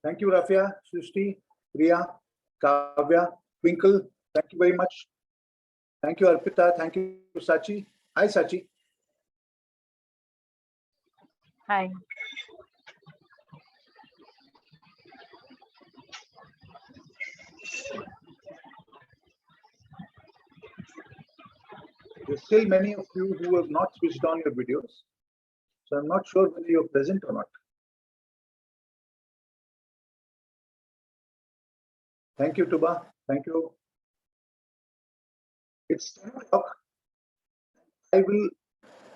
Thank you, Rafia, Srishti, Priya, Kavya, Twinkle. Thank you very much. Thank you, Arpita. Thank you, Sachi. Hi, Sachi. Hi. There's still many of you who have not switched on your videos. So I'm not sure whether you're present or not. Thank you, Tuba. Thank you. It's 10 o'clock. I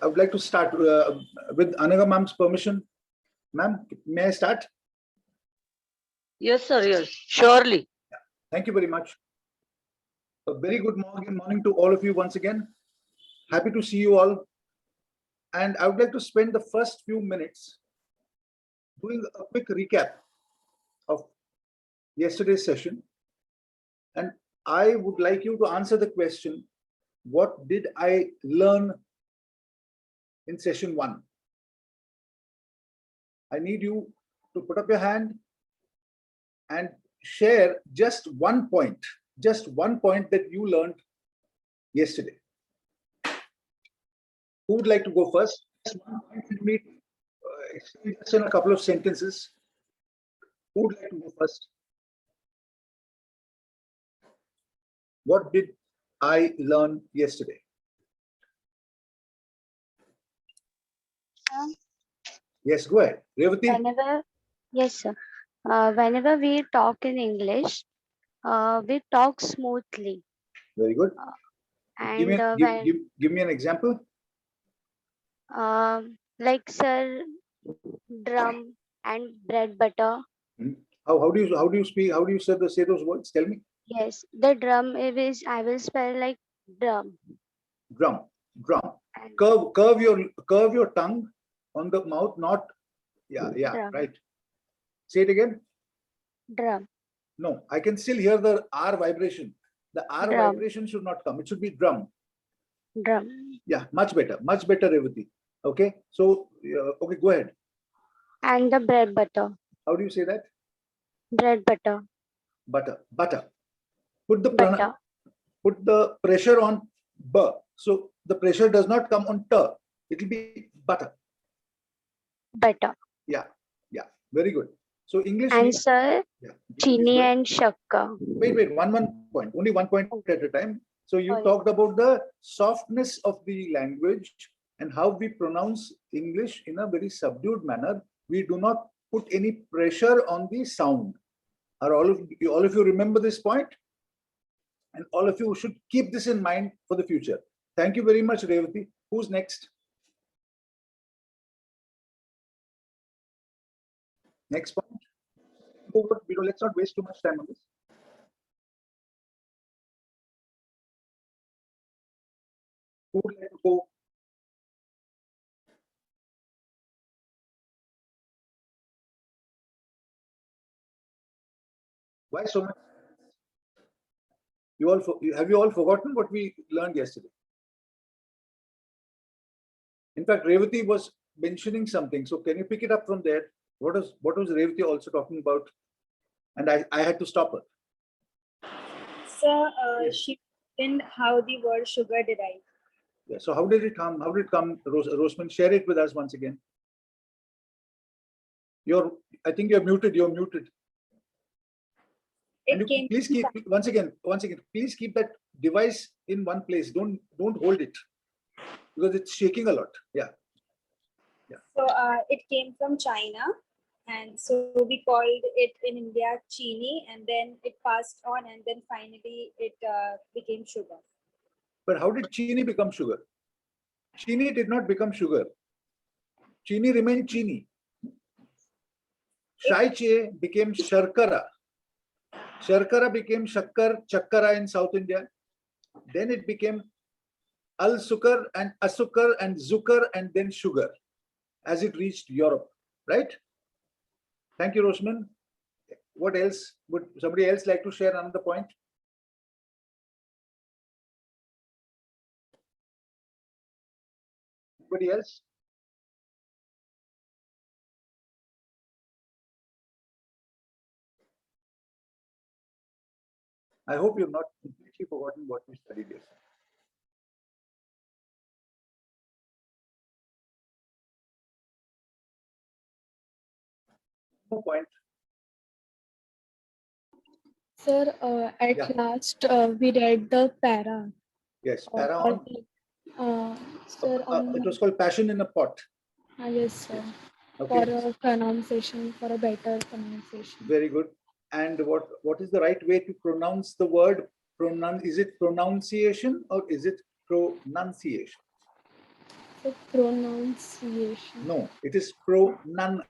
would like to start with Anaga ma'am's permission. Ma'am, may I start? Yes, sir. Yes, surely. Thank you very much. A very good morning to all of you once again. Happy to see you all. And I would like to spend the first few minutes doing a quick recap of yesterday's session. And I would like you to answer the question, what did I learn in session 1? I need you to put up your hand and share just one point that you learned yesterday. Who would like to go first? Just one point. Explain this in a couple of sentences. Who would like to go first? What did I learn yesterday? Yes, go ahead. Revati? Yes, sir. Whenever we talk in English, we talk smoothly. Very good. And give me an example. Like, sir, drum and bread butter. How do you speak? How do you say those words? Tell me. Yes, the drum is, I will spell like drum. Drum. Curve your tongue on the mouth, not drum. Right. Say it again. Drum. No, I can still hear the R vibration. The R drum. Vibration should not come. It should be drum. Drum. Yeah, much better, Revati. Okay, so okay, go ahead. And the bread butter. How do you say that? Bread butter. Butter. Put the pressure on b. So the pressure does not come on t. It will be butter. Butter. Yeah. Very good. So English. And sir, chini and shakkar. Wait. One point. Only 1 point at a time. So you talked about the softness of the language and how we pronounce English in a very subdued manner. We do not put any pressure on the sound. Are all of you remember this point? And all of you should keep this in mind for the future. Thank you very much, Revati. Who's next? Next point. Let's not waste too much time on this. Who would like to go? Why so much? Have you all forgotten what we learned yesterday? In fact, Revati was mentioning something. So can you pick it up from there? What was Revati also talking about? And I had to stop her. Sir, she mentioned how the word sugar derived. Yeah. So how did it come? How did it come, Rosman? Share it with us once again. I think you're muted. You're muted. Please keep once again. Please keep that device in one place. Don't hold it because it's shaking a lot. Yeah. So it came from China, and so we called it in India chini, and then it passed on, and then finally it became sugar. But how did chini become sugar? Chini did not become sugar. Chini remained chini. Shaiche became sharkara. Sharkara became shakkar, chakkara in South India. Then it became al-sukar and asukar and zukar and then sugar as it reached Europe, right? Thank you, Rosman. What else? Would somebody else like to share another point? Anybody else? I hope you've not completely forgotten what you studied yesterday. No point. Sir, at Yeah. last we read the para. Yes, or- para or on. the- Sir, It was called Passion in a Pot. yes, sir. Okay, For a pronunciation, for a better pronunciation. very good. And what is the right way to pronounce the word? Is it pronunciation or is it pronunciation? So pronunciation. No, it is pronunciation.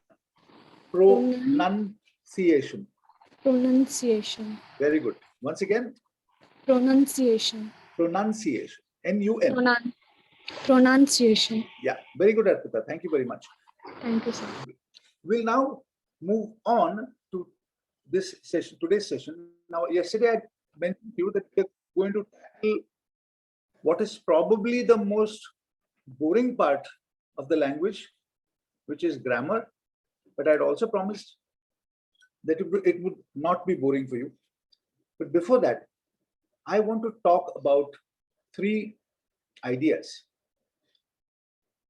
Pronunciation. Very good. Once again, Pronunciation. pronunciation. N-U-N. Pronunciation. Yeah, very good, Arpita. Thank you very much. Thank you, sir. We'll now move on to this session, today's session. Now, yesterday I mentioned to you that we're going to tackle what is probably the most boring part of the language, which is grammar. But I'd also promised that it would not be boring for you. But before that, I want to talk about three ideas.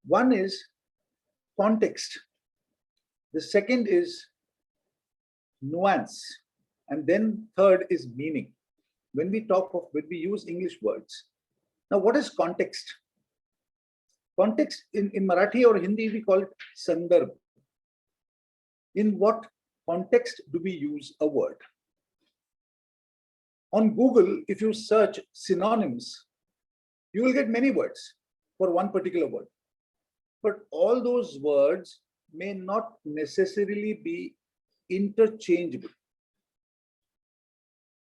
One is context. The second is nuance. And then third is meaning. When we use English words. Now, what is context? Context in Marathi or Hindi, we call it sandarbh. In what context do we use a word? On Google, if you search synonyms, you will get many words for one particular word. But all those words may not necessarily be interchangeable.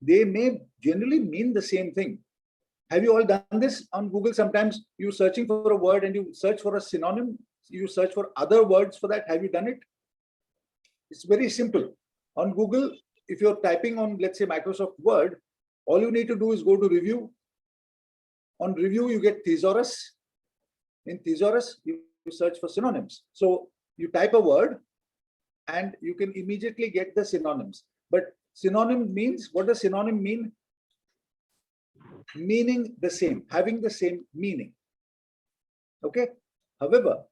They may generally mean the same thing. Have you all done this on Google? Sometimes you're searching for a word and you search for a synonym, you search for other words for that. Have you done it? It's very simple. On Google, if you're typing on, let's say, Microsoft Word, all you need to do is go to review. On review, you get thesaurus. In thesaurus, you search for synonyms. So you type a word and you can immediately get the synonyms. But synonym means, what does synonym mean? Meaning the same, having the same meaning. Okay. However,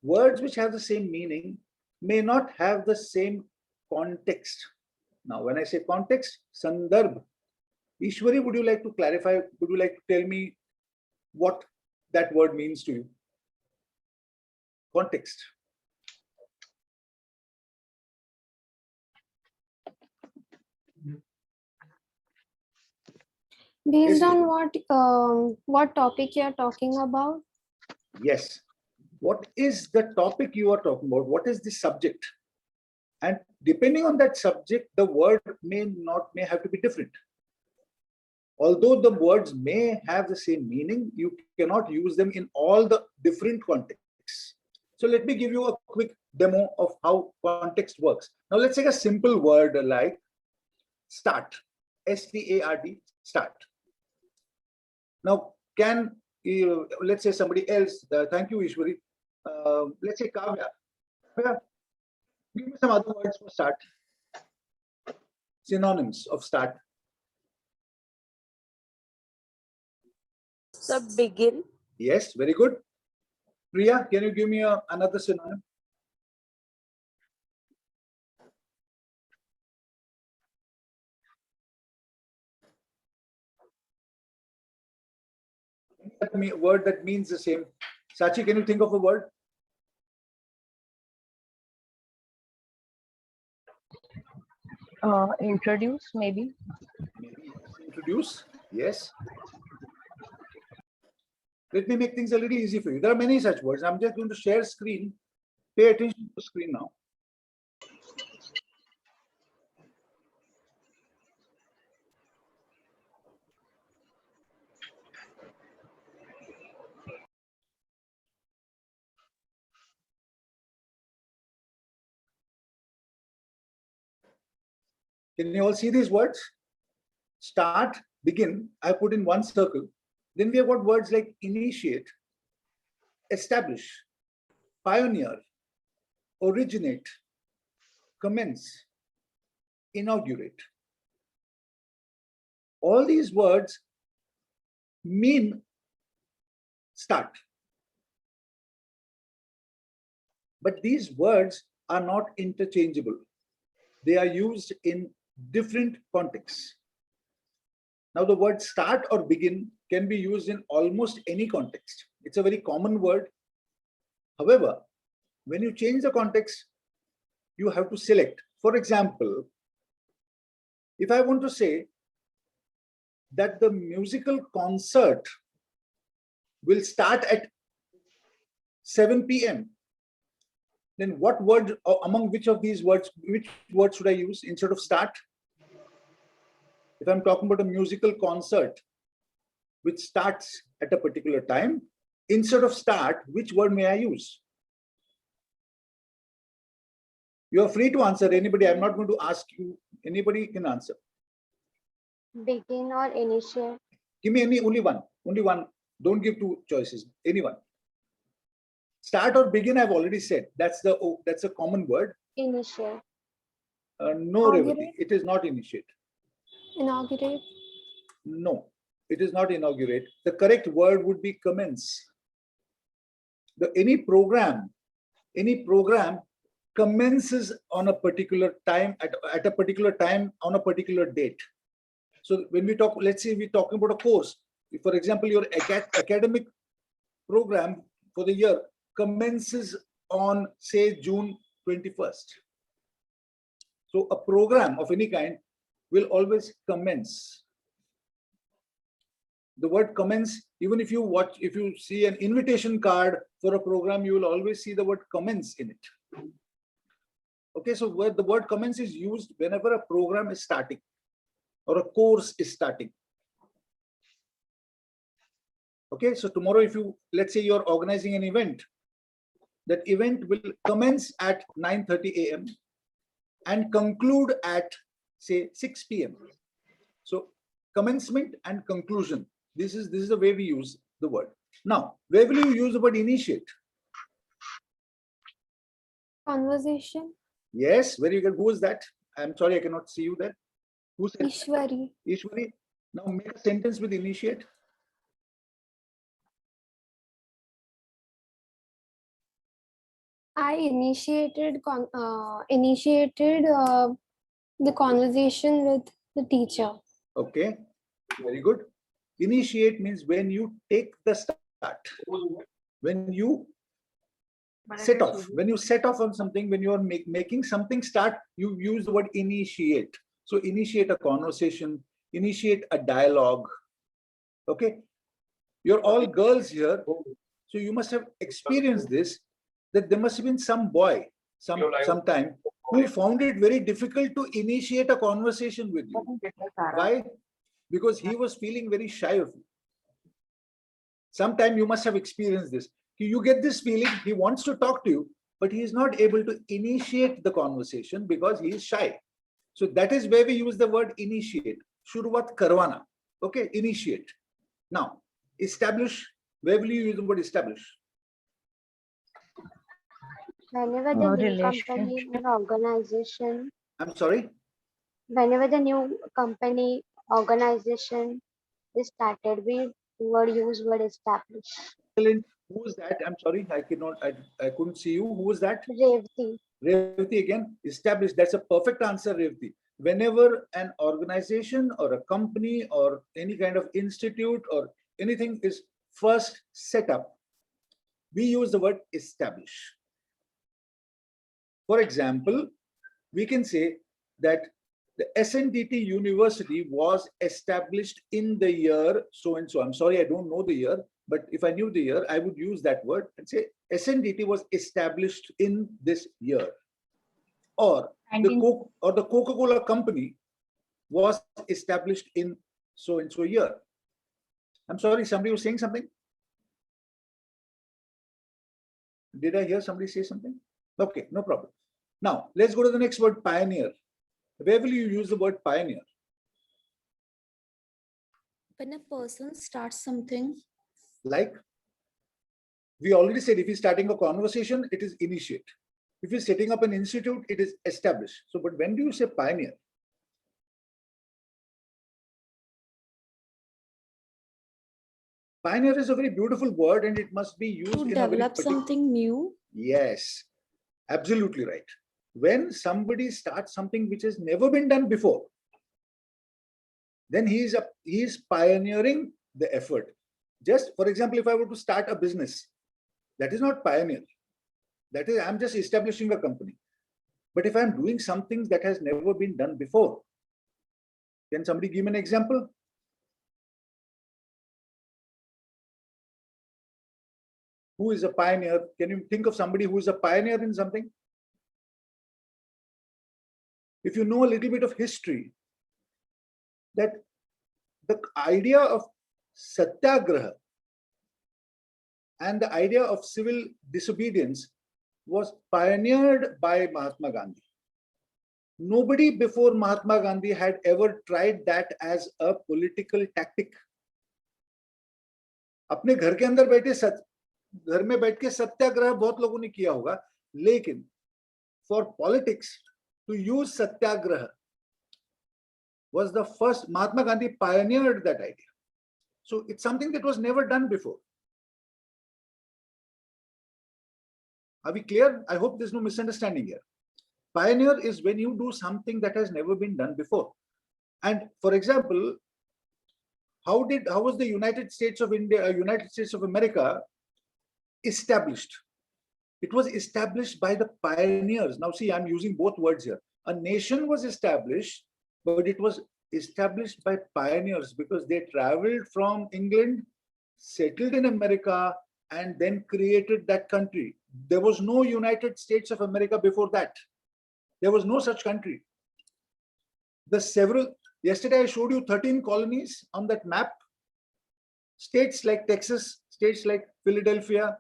words which have the same meaning may not have the same context. Now, when I say context, sandarbh. Ishwari, would you like to clarify? Would you like to tell me what that word means to you? Context. Based Yes, on what topic you are talking about? Yes. What is the topic you are talking about? What is the subject? And depending on that subject, the word may have to be different. Although the words may have the same meaning, you cannot use them in all the different contexts. So let me give you a quick demo of how context works. Now let's take a simple word like start, S-T-A-R-T, start. Now, let's say somebody else, thank you, Ishwari. Let's say Kavya. Kavya, give me some other words for start. Synonyms of start. So begin. Yes, very good. Priya, can you give me another synonym? Word that means the same. Sachi, can you think of a word? Introduce, maybe. Maybe introduce. Yes. Let me make things a little easy for you. There are many such words. I'm just going to share screen. Pay attention to the screen now. Can you all see these words? Start, begin, I put in one circle. Then we have got words like initiate, establish, pioneer, originate, commence, inaugurate. all these words mean start. But these words are not interchangeable. They are used in different contexts. Now, the word start or begin can be used in almost any context. It's a very common word. However, when you change the context, you have to select. For example, if I want to say that the musical concert will start at 7 p.m., then what word, among which of these words, which word should I use instead of start? If I'm talking about a musical concert which starts at a particular time, instead of start, which word may I use? You are free to answer. Anybody, I'm not going to ask you. Anybody can answer. Begin or initiate. Give me only one. Don't give two choices. Anyone. Start or begin, I've already said. That's a common word. Initiate. No, Revati, Inaugurate. it is not initiate. Inaugurate. No, it is not inaugurate. The correct word would be commence. Any program commences on a particular time at a particular time on a particular date. So when we talk, let's say we're talking about a course. If, for example, your academic program for the year commences on, say, June 21st. So a program of any kind will always commence. The word commence, even if you see an invitation card for a program, you will always see the word commence in it. Okay, so where the word commence is used whenever a program is starting or a course is starting. Okay, so tomorrow, if you, let's say you're organizing an event, that event will commence at 9:30 a.m. and conclude at, say, 6 p.m. So commencement and conclusion. This is the way we use the word. Now, where will you use the word initiate? Conversation. Yes, very good. Who is that? I'm sorry, I cannot see you there. Who said? Ishwari. Ishwari. Now make a sentence with initiate. I initiated the conversation with the teacher. Okay, very good. Initiate means when you take the start. When you set off. When you set off on something, when you are making something start, you use the word initiate. So initiate a conversation, initiate a dialogue. Okay, you're all girls here, so you must have experienced this, that there must have been some boy sometime who found it very difficult to initiate a conversation with you. Why? Because he was feeling very shy of you. Sometime you must have experienced this. You get this feeling, he wants to talk to you, but he is not able to initiate the conversation because he is shy. So that is where we use the word initiate. Shuruvat karwana. Okay, initiate. Now, establish. Where will you use the word establish? Whenever the new company or organization. I'm sorry? Whenever the new company organization is started, we would use word establish. Excellent. Who is that? I'm sorry, I couldn't see you. Who was that? Revati. Revati again. Establish. That's a perfect answer, Revati. Whenever an organization or a company or any kind of institute or anything is first set up, we use the word establish. For example, we can say that the SNDT University was established in the year so and so. I'm sorry, I don't know the year, but if I knew the year, I would use that word and say SNDT was established in this year. Or the Coca-Cola company was established in so and so year. I'm sorry, somebody was saying something. Did I hear somebody say something? Okay, no problem. Now, let's go to the next word, pioneer. Where will you use the word pioneer? When a person starts something. Like, we already said, if he's starting a conversation, it is initiate. If he's setting up an institute, it is established. So, but when do you say pioneer? Pioneer is a very beautiful word and it must be used To in a very develop something new. Yes, absolutely right. When somebody starts something which has never been done before, then he is pioneering the effort. Just for example, if I were to start a business, that is not pioneer. That is, I'm just establishing a company. But if I'm doing something that has never been done before, can somebody give me an example? Who is a pioneer? Can you think of somebody who is a pioneer in something? If you know a little bit of history, that the idea of satyagraha and the idea of civil disobedience was pioneered by Mahatma Gandhi. Nobody before Mahatma Gandhi had ever tried that as a political tactic. अपने घर के अंदर बैठे घर में बैठ के सत्याग्रह बहुत लोगों ने किया होगा, लेकिन for politics to use satyagraha was the first. Mahatma Gandhi pioneered that idea. So it's something that was never done before. Are we clear? I hope there's no misunderstanding here. Pioneer is when you do something that has never been done before. And for example, how was the United States of India, United States of America established? It was established by the pioneers. Now see, I'm using both words here. A nation was established, but it was established by pioneers because they traveled from England, settled in America, and then created that country. There was no United States of America before that. There was no such country. Yesterday I showed you 13 colonies on that map. States like Texas, states like Philadelphia,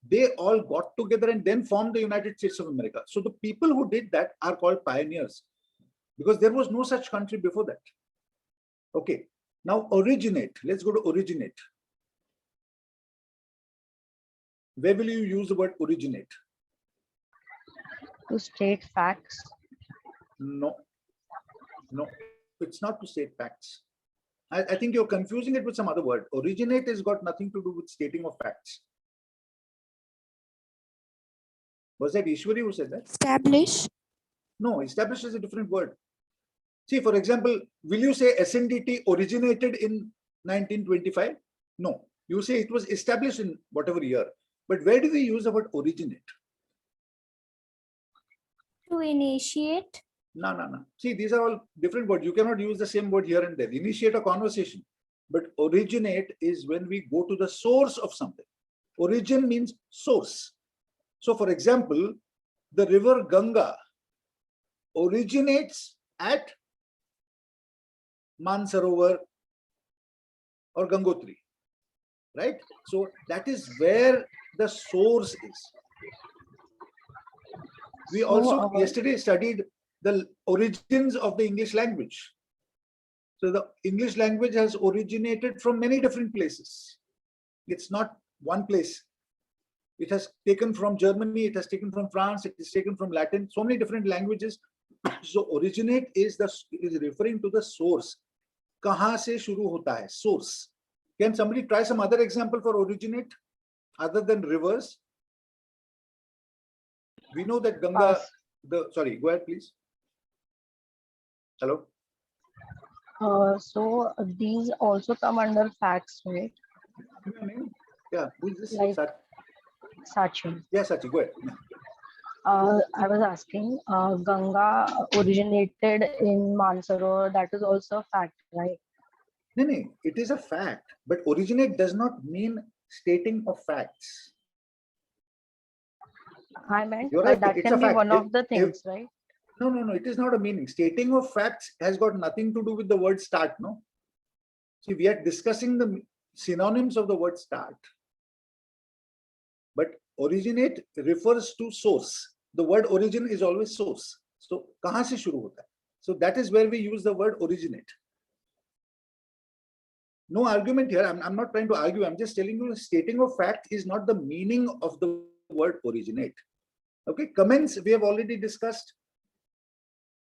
they all got together and then formed the United States of America. So the people who did that are called pioneers because there was no such country before that. Okay, now originate. Let's go to originate. Where will you use the word originate? To state facts. No, it's not to state facts. I think you're confusing it with some other word. Originate has got nothing to do with stating of facts. Was that Ishwari who said that? Establish. No, establish is a different word. See, for example, will you say SNDT originated in 1925? No, you say it was established in whatever year. But where do we use the word originate? To initiate. No. See, these are all different words. You cannot use the same word here and there. Initiate a conversation. But originate is when we go to the source of something. Origin means source. So, for example, the river Ganga originates at Mansarovar or Gangotri, right? So that is where the source is. We also yesterday studied the origins of the English language. So the English language has originated from many different places. It's not one place. It has taken from Germany, it has taken from France, it is taken from Latin, so many different languages. So originate is referring to the source. Kahan se shuru hota hai? Source. Can somebody try some other example for originate other than rivers? We know that Ganga, sorry, go ahead please. Hello. So these also come under facts, right? Yeah, who is this? Like Sachin. Yeah, Sachi, go ahead. I was asking, Ganga originated in Mansarovar. That is also a fact, right? No, it is a fact, but originate does not mean stating of facts. I meant You're right, that it's can a be fact. one of the things, right? No, it is not a meaning. Stating of facts has got nothing to do with the word start, no? See, we are discussing the synonyms of the word start. But originate refers to source. The word origin is always source. So, kahan se shuru hota hai? So that is where we use the word originate. No argument here. I'm not trying to argue. I'm just telling you, stating of fact is not the meaning of the word originate. Okay, commence, we have already discussed.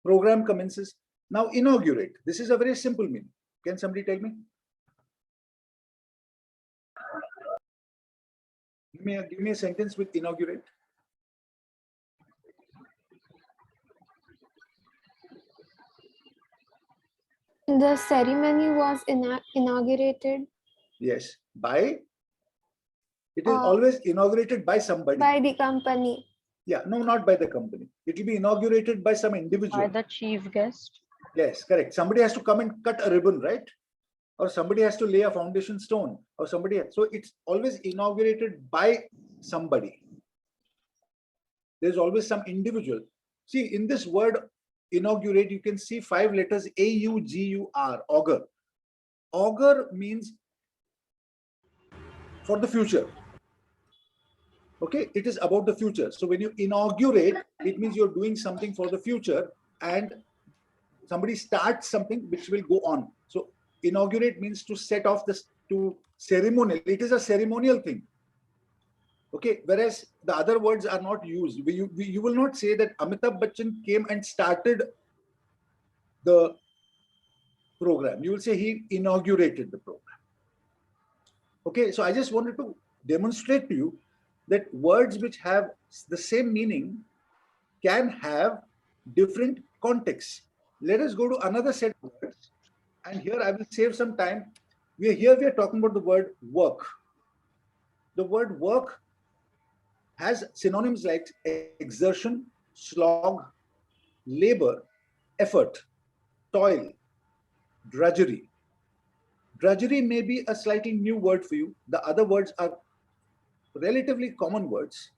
Program commences. Now inaugurate. This is a very simple meaning. Can somebody tell me? Give me a sentence with inaugurate. The ceremony was inaugurated Yes. By? It is uh, always inaugurated by somebody. by the company. Yeah, no, not by the company. It will be inaugurated by some By individual. the chief guest. Yes, correct. Somebody has to come and cut a ribbon, right? Or somebody has to lay a foundation stone, or somebody has, so it's always inaugurated by somebody. There's always some individual. See, in this word inaugurate, you can see 5 letters AUGUR, augur. Augur means for the future. Okay, it is about the future. So when you inaugurate, it means you're doing something for the future, and somebody starts something which will go on. So inaugurate means to set off this, to ceremonial. It is a ceremonial thing. Okay, whereas the other words are not used. You will not say that Amitabh Bachchan came and started the program. You will say he inaugurated the program. Okay, so I just wanted to demonstrate to you that words which have the same meaning can have different contexts. Let us go to another set of words, and here I will save some time. We are talking about the word work. The word work has synonyms like exertion, slog, labor, effort, toil, drudgery. Drudgery may be a slightly new word for you. The other words are relatively common words,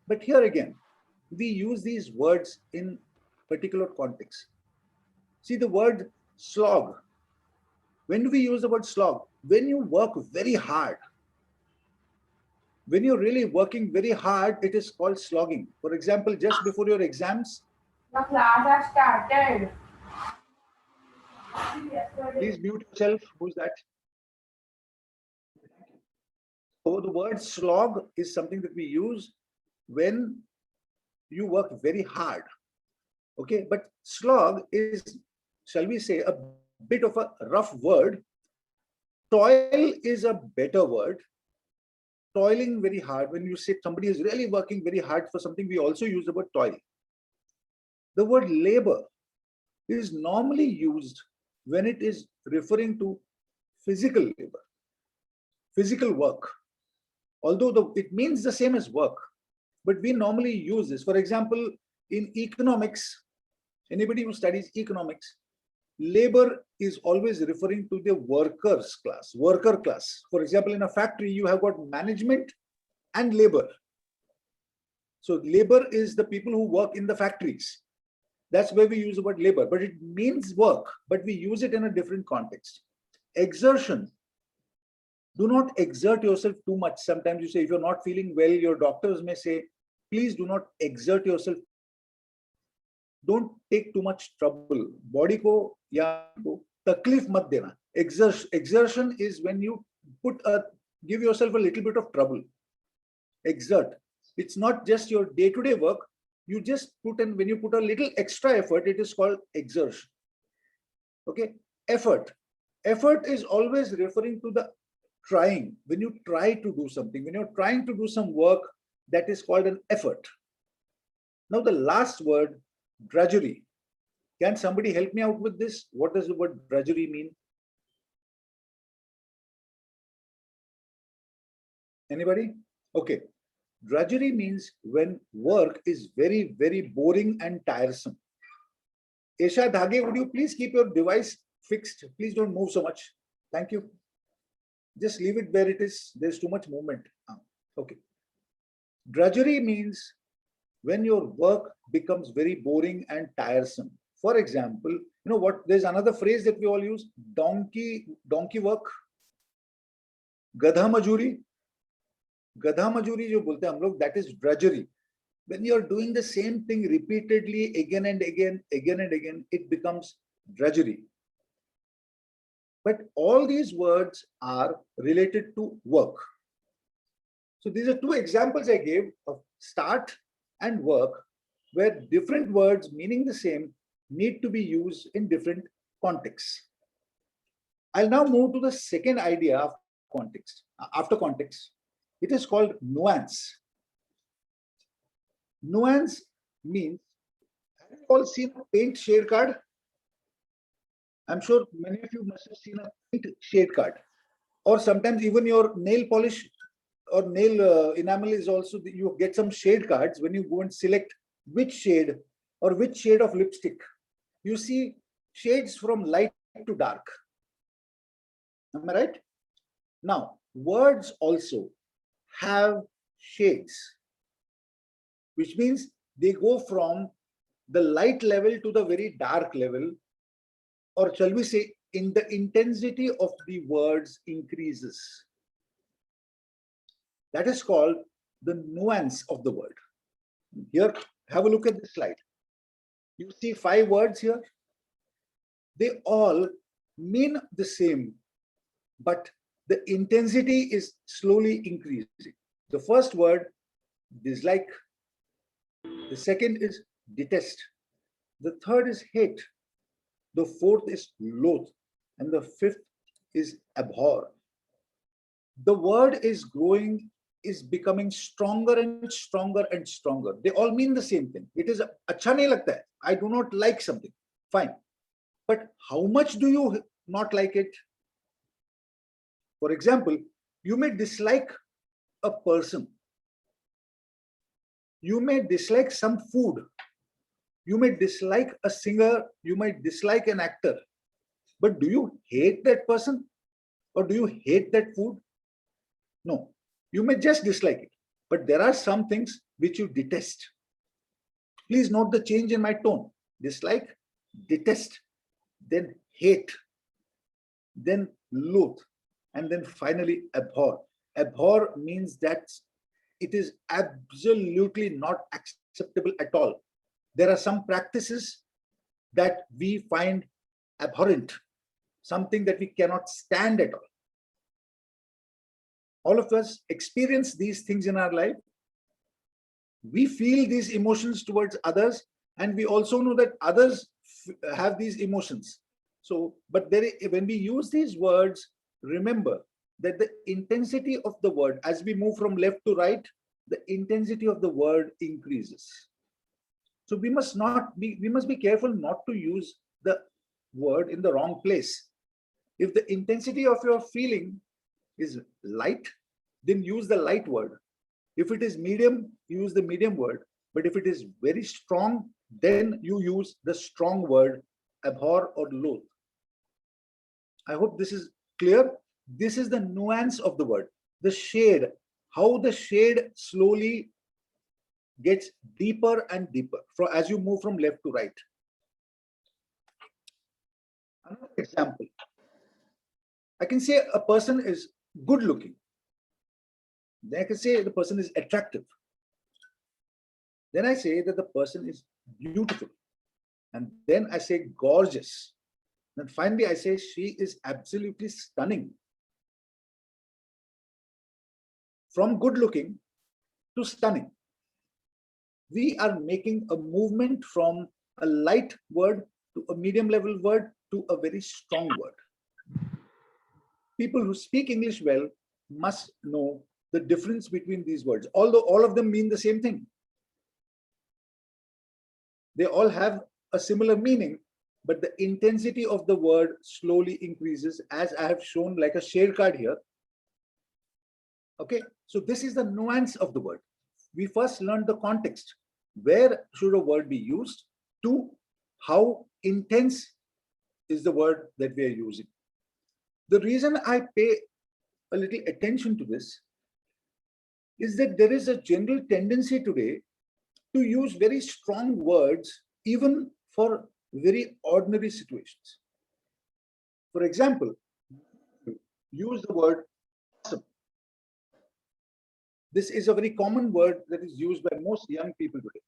but here again, we use these words in particular contexts. See the word slog. When do we use the word slog? When you work very hard. When you're really working very hard, it is called slogging. For example, just before your exams, The class has started. please mute yourself. Who's that? So the word slog is something that we use when you work very hard. Okay, but slog is, shall we say, a bit of a rough word. Toil is a better word. Toiling very hard, when you say somebody is really working very hard for something, we also use the word toil. The word labor is normally used when it is referring to physical labor, physical work. Although it means the same as work, but we normally use this. For example, in economics, anybody who studies economics, labor is always referring to the workers class, worker class. For example, in a factory, you have got management and labor. So labor is the people who work in the factories. That's where we use the word labor, but it means work, but we use it in a different context. Exertion. Do not exert yourself too much. Sometimes you say, if you're not feeling well, your doctors may say, please do not exert yourself. Don't take too much trouble. Body ko ya ko taklif mat dena. Exertion is when you give yourself a little bit of trouble. Exert. It's not just your day-to-day work. You just when you put a little extra effort, it is called exertion. Okay. Effort. Effort is always referring to the trying. When you try to do something, when you're trying to do some work, that is called an effort. Now the last word, drudgery. Can somebody help me out with this? What does the word drudgery mean? Anybody? Okay. Drudgery means when work is very, very boring and tiresome. Esha Dhage, would you please keep your device fixed? Please don't move so much. Thank you. Just leave it where it is. There's too much movement. Okay. Drudgery means when your work becomes very boring and tiresome. For example, you know what? There's another phrase that we all use: donkey work, gadha majuri. Gadha majuri jo bolte hum log, that is drudgery. When you're doing the same thing repeatedly again and again, it becomes drudgery. But all these words are related to work. So these are two examples I gave of start and work, where different words meaning the same need to be used in different contexts. I'll now move to the second idea of context. After context, It is called nuance. Nuance means, have you all seen a paint shade card? I'm sure many of you must have seen a paint shade card. Or sometimes even your nail polish or nail enamel is also, you get some shade cards when you go and select which shade or which shade of lipstick. You see shades from light to dark. Am I right? Now, words also have shades, which means they go from the light level to the very dark level, or shall we say, in the intensity of the words increases. That is called the nuance of the word. Here, have a look at this slide. You see 5 words here. They all mean the same, but the intensity is slowly increasing. The first word, dislike. The second is detest. The third is hate. The fourth is loathe. And the fifth is abhor. The word is growing, is becoming stronger and stronger and stronger. They all mean the same thing. It is acha nahi lagta hai. I do not like something. Fine. But how much do you not like it? For example, you may dislike a person. You may dislike some food. You may dislike a singer. You might dislike an actor. But do you hate that person? Or do you hate that food? No. You may just dislike it. But there are some things which you detest. Please note the change in my tone. Dislike, detest, then hate, then loathe, and then finally abhor. Abhor means that it is absolutely not acceptable at all. There are some practices that we find abhorrent, something that we cannot stand at all. All of us experience these things in our life. We feel these emotions towards others, and we also know that others have these emotions. So, but when we use these words, remember that the intensity of the word, as we move from left to right, the intensity of the word increases. So we must be careful not to use the word in the wrong place. If the intensity of your feeling is light, then use the light word. If it is medium, use the medium word. But if it is very strong, then you use the strong word, abhor or loathe. I hope this is clear. This is the nuance of the word, the shade, how the shade slowly gets deeper and deeper as you move from left to right. Another example, I can say a person is good looking. Then I can say the person is attractive. Then I say that the person is beautiful. And then I say gorgeous. And finally I say she is absolutely stunning. From good looking to stunning, we are making a movement from a light word to a medium level word to a very strong word. People who speak English well must know the difference between these words, although all of them mean the same thing. They all have a similar meaning, but the intensity of the word slowly increases, as I have shown like a shade card here. Okay, so this is the nuance of the word. We first learned the context. Where should a word be used? To how intense is the word that we are using. The reason I pay a little attention to this is that there is a general tendency today to use very strong words even for very ordinary situations. For example, use the word awesome. This is a very common word that is used by most young people today.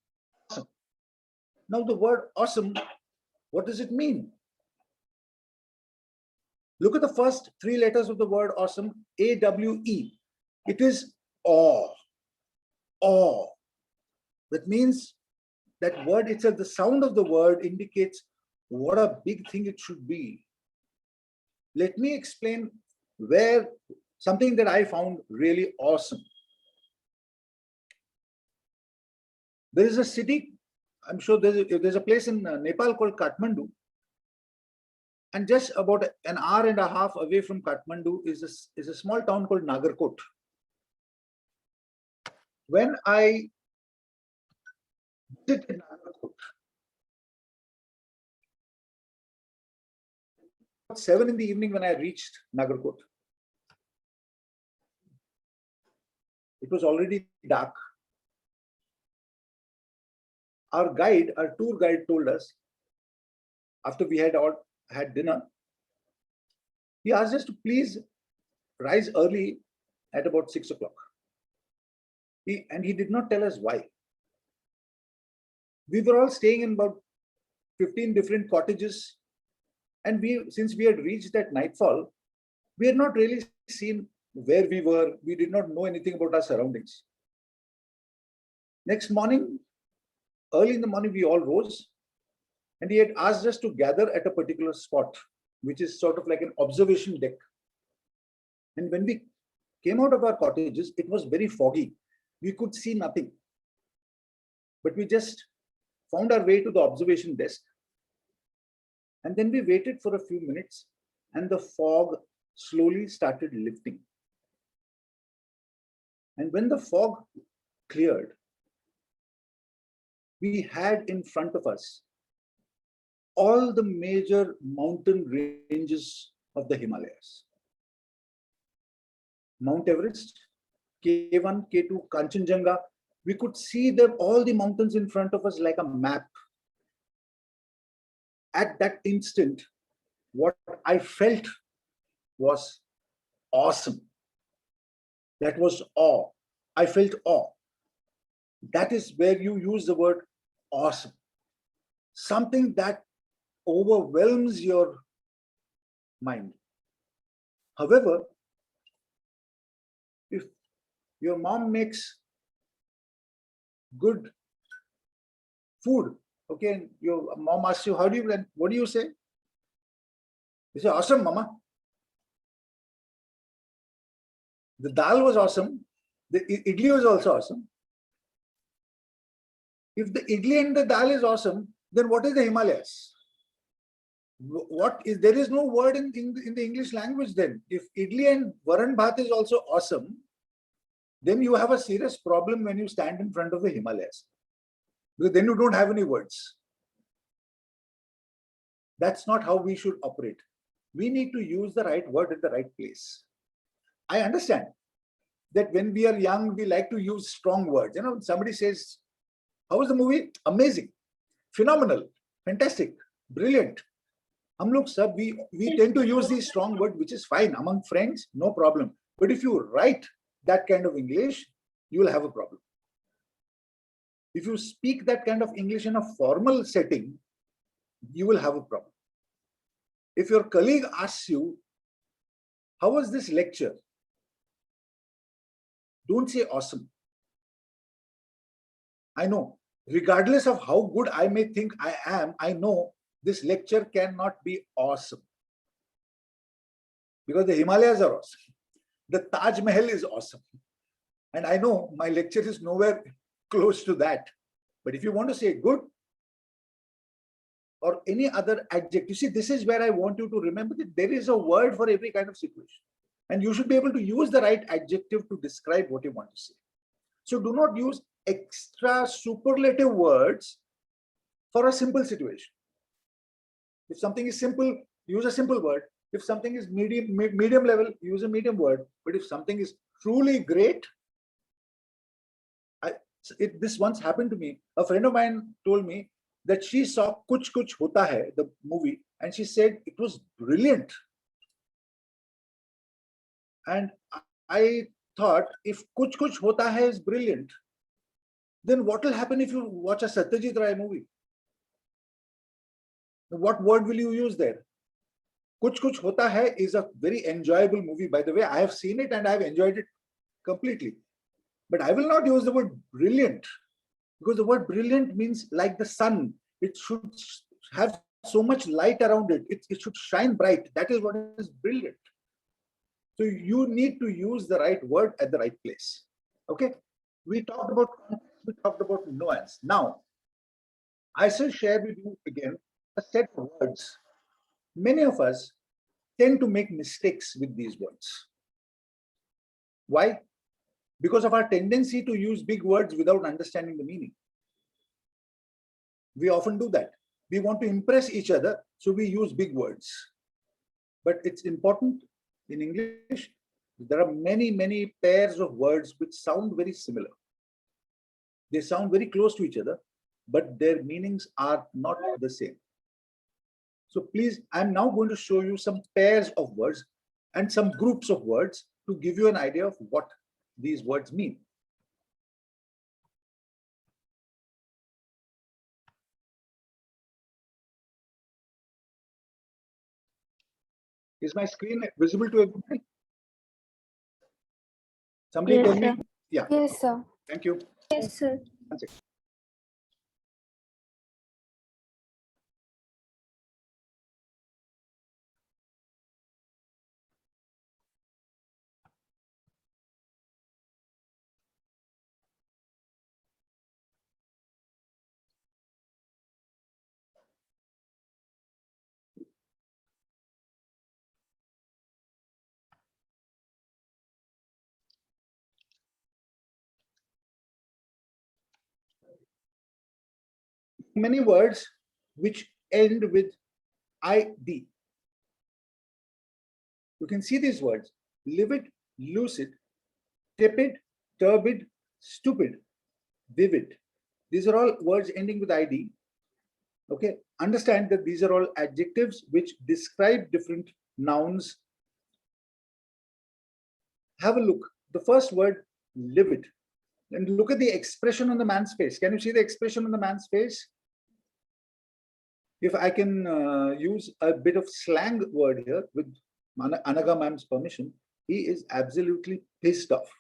Awesome. Now the word awesome, what does it mean? Look at the first 3 letters of the word awesome, A-W-E. It is awe. Awe. That means that word itself, the sound of the word indicates what a big thing it should be. Let me explain where something that I found really awesome. There is a city, I'm sure there's a place in Nepal called Kathmandu. And just about an hour and a half away from Kathmandu is a small town called Nagarkot. When I visited Nagarkot, at 7 in the evening when I reached Nagarkot, it was already dark. Our tour guide told us, after we had all had dinner, he asked us to please rise early at about 6 o'clock. He did not tell us why. We were all staying in about 15 different cottages, and since we had reached at nightfall, we had not really seen where we were. We did not know anything about our surroundings. Next morning, early in the morning, we all rose, and he had asked us to gather at a particular spot, which is sort of like an observation deck. And when we came out of our cottages, it was very foggy. We could see nothing. But we just found our way to the observation desk. And then we waited for a few minutes, and the fog slowly started lifting. And when the fog cleared, we had in front of us all the major mountain ranges of the Himalayas. Mount Everest, K1, K2, Kanchenjunga. We could see all the mountains in front of us like a map. At that instant, what I felt was awesome. That was awe. I felt awe. That is where you use the word awesome. Something that overwhelms your mind. However, if your mom makes good food, okay, and your mom asks you, what do you say? You say, awesome, mama. The dal was awesome. The idli was also awesome. If the idli and the dal is awesome, then what is the Himalayas? There is no word in the English language then. If idli and varan bhat is also awesome, then you have a serious problem when you stand in front of the Himalayas. Because then you don't have any words. That's not how we should operate. We need to use the right word at the right place. I understand that when we are young, we like to use strong words. You know, somebody says, how was the movie? Amazing, phenomenal, fantastic, brilliant. We tend to use these strong words, which is fine. Among friends, no problem. But if you write that kind of English, you will have a problem. If you speak that kind of English in a formal setting, you will have a problem. If your colleague asks you, how was this lecture? Don't say awesome. I know, regardless of how good I may think I am, I know this lecture cannot be awesome. Because the Himalayas are awesome. The Taj Mahal is awesome. And I know my lecture is nowhere close to that. But if you want to say good or any other adjective, see, this is where I want you to remember that there is a word for every kind of situation. And you should be able to use the right adjective to describe what you want to say. So do not use extra superlative words for a simple situation. If something is simple, use a simple word. If something is medium level, use a medium word. But if something is truly great, this once happened to me. A friend of mine told me that she saw Kuch Kuch Hota Hai, the movie, and she said it was brilliant. And I thought, if Kuch Kuch Hota Hai is brilliant, then what will happen if you watch a Satyajit Ray movie? What word will you use there? Kuch Kuch Hota Hai is a very enjoyable movie. By the way, I have seen it and I have enjoyed it completely. But I will not use the word brilliant, because the word brilliant means like the sun. It should have so much light around it. It should shine bright. That is what is brilliant. So you need to use the right word at the right place. Okay? We talked about nuance. Now, I shall share with you again a set of words. Many of us tend to make mistakes with these words. Why? Because of our tendency to use big words without understanding the meaning. We often do that. We want to impress each other, so we use big words. But it's important in English, there are many, many pairs of words which sound very similar. They sound very close to each other, but their meanings are not the same. So please, I'm now going to show you some pairs of words and some groups of words to give you an idea of what these words mean. Is my screen visible to everybody? Somebody Yes, tell me. sir. Yeah, Yes, sir. thank you. Yes, sir. One second. Many words which end with id. You can see these words: livid, lucid, tepid, turbid, stupid, vivid. These are all words ending with id. Okay, understand that these are all adjectives which describe different nouns. Have a look. The first word, livid. And look at the expression on the man's face. Can you see the expression on the man's face? If I can use a bit of slang word here with Anaga ma'am's permission, he is absolutely pissed off.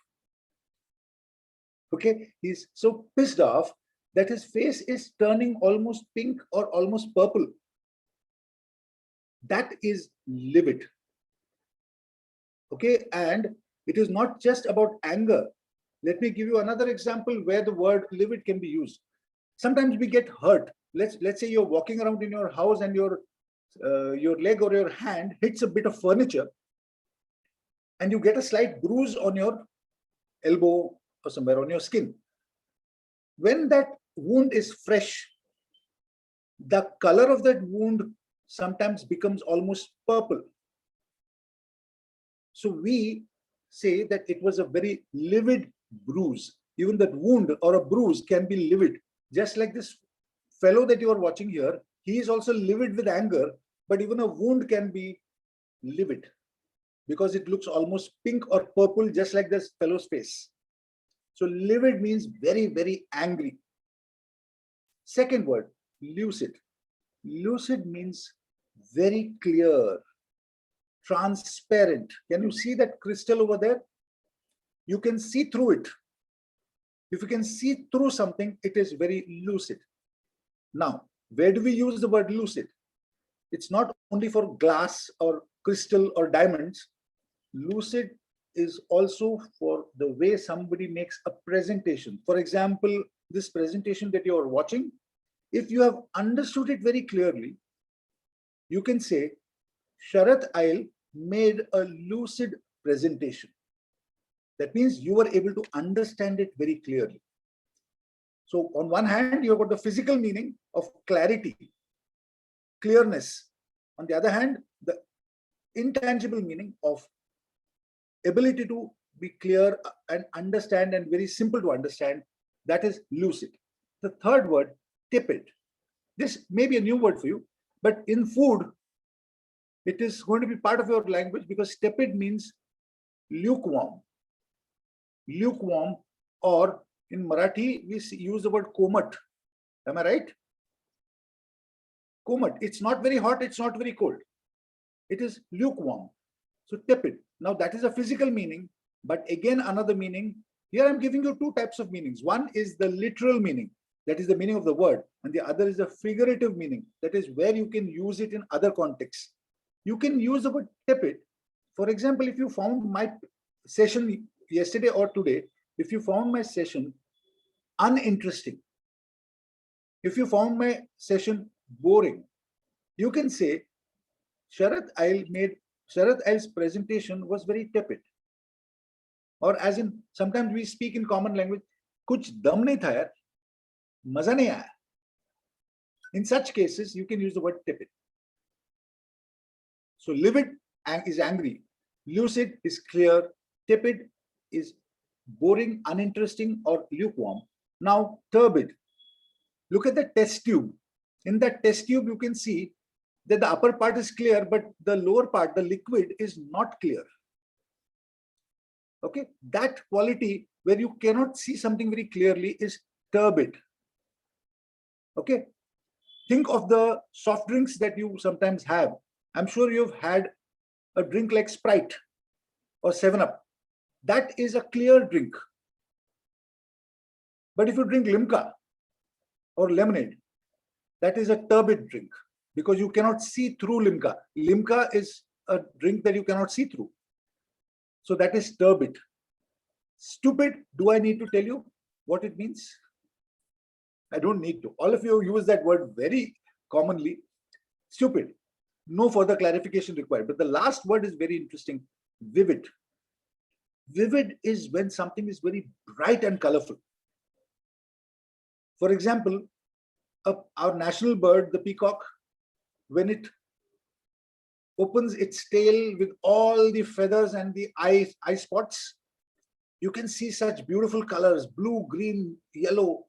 Okay, he's so pissed off that his face is turning almost pink or almost purple. That is livid. Okay, and it is not just about anger. Let me give you another example where the word livid can be used. Sometimes we get hurt. Let's say you're walking around in your house and your leg or your hand hits a bit of furniture and you get a slight bruise on your elbow or somewhere on your skin. When that wound is fresh, the color of that wound sometimes becomes almost purple. So we say that it was a very livid bruise. Even that wound or a bruise can be livid. Just like this fellow that you are watching here, he is also livid with anger, but even a wound can be livid because it looks almost pink or purple, just like this fellow's face. So livid means very, very angry. Second word, lucid. Lucid means very clear, transparent. Can you see that crystal over there? You can see through it. If you can see through something, it is very lucid. Now, where do we use the word lucid? It's not only for glass or crystal or diamonds. Lucid is also for the way somebody makes a presentation. For example, this presentation that you are watching, if you have understood it very clearly, you can say, Sharath Ail made a lucid presentation. That means you were able to understand it very clearly. So on one hand, you've got the physical meaning of clarity, clearness. On the other hand, the intangible meaning of ability to be clear and understand and very simple to understand, that is lucid. The third word, tepid. This may be a new word for you, but in food, it is going to be part of your language because tepid means lukewarm. Lukewarm, or in Marathi, we use the word komat. Am I right? Komat. It's not very hot, it's not very cold. It is lukewarm. So tepid. Now that is a physical meaning, but again, another meaning. Here I'm giving you two types of meanings. One is the literal meaning, that is the meaning of the word, and the other is the figurative meaning, that is where you can use it in other contexts. You can use the word tepid. For example, if you found my session yesterday or today, if you found my session uninteresting, If you found my session boring, you can say Sharath Ail's presentation was very tepid. Or as in, sometimes we speak in common language, kuch dam nahi tha yaar, maza nahi aaya. In such cases, you can use the word tepid. So livid is angry, lucid is clear, tepid is boring, uninteresting, or lukewarm. Now, turbid. Look at the test tube. In that test tube, you can see that the upper part is clear, but the lower part, the liquid, is not clear. Okay, that quality where you cannot see something very clearly is turbid. Okay, think of the soft drinks that you sometimes have. I'm sure you've had a drink like Sprite or 7-Up. That is a clear drink. But if you drink Limca or lemonade, that is a turbid drink because you cannot see through Limca. Limca is a drink that you cannot see through. So that is turbid. Stupid, do I need to tell you what it means? I don't need to. All of you use that word very commonly. Stupid. No further clarification required. But the last word is very interesting. Vivid. Vivid is when something is very bright and colorful. For example, our national bird, the peacock, when it opens its tail with all the feathers and the eye spots, you can see such beautiful colors, blue, green, yellow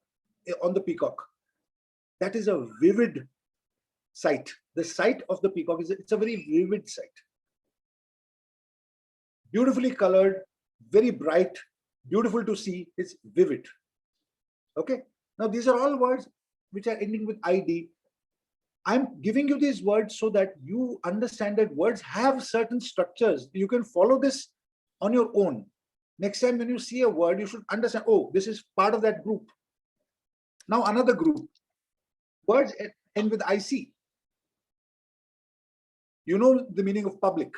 on the peacock. That is a vivid sight. The sight of the peacock it's a very vivid sight. Beautifully colored, very bright, beautiful to see, it's vivid. Okay. Now these are all words which are ending with ID. I'm giving you these words so that you understand that words have certain structures. You can follow this on your own. Next time when you see a word, you should understand, oh, this is part of that group. Now another group. Words end with IC. You know the meaning of public.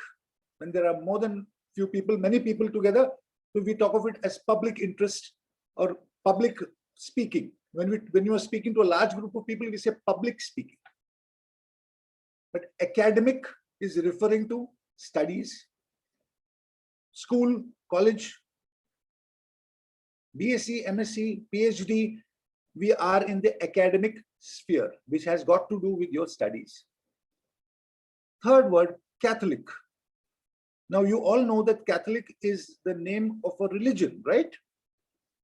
When there are more than few people, many people together, so we talk of it as public interest or public speaking. When you are speaking to a large group of people, we say public speaking. But academic is referring to studies, school, college, BSc, MSc, PhD. We are in the academic sphere, which has got to do with your studies. Third word, Catholic. Now you all know that Catholic is the name of a religion, right?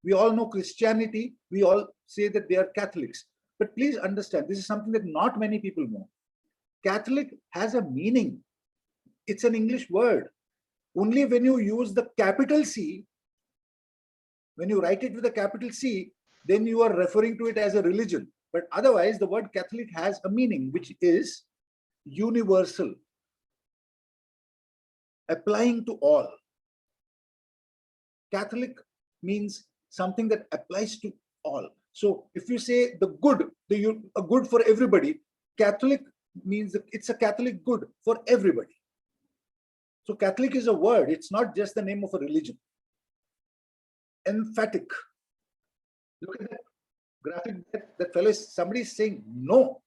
We all know Christianity. We all say that they are Catholics. But please understand, this is something that not many people know. Catholic has a meaning. It's an English word. Only when you use the capital C, when you write it with a capital C, then you are referring to it as a religion. But otherwise, the word Catholic has a meaning, which is universal, applying to all. Catholic means something that applies to all. So if you say the good, a good for everybody, Catholic means it's a Catholic good for everybody. So Catholic is a word, it's not just the name of a religion. Emphatic. Look at that graphic, that fellow is, somebody is saying no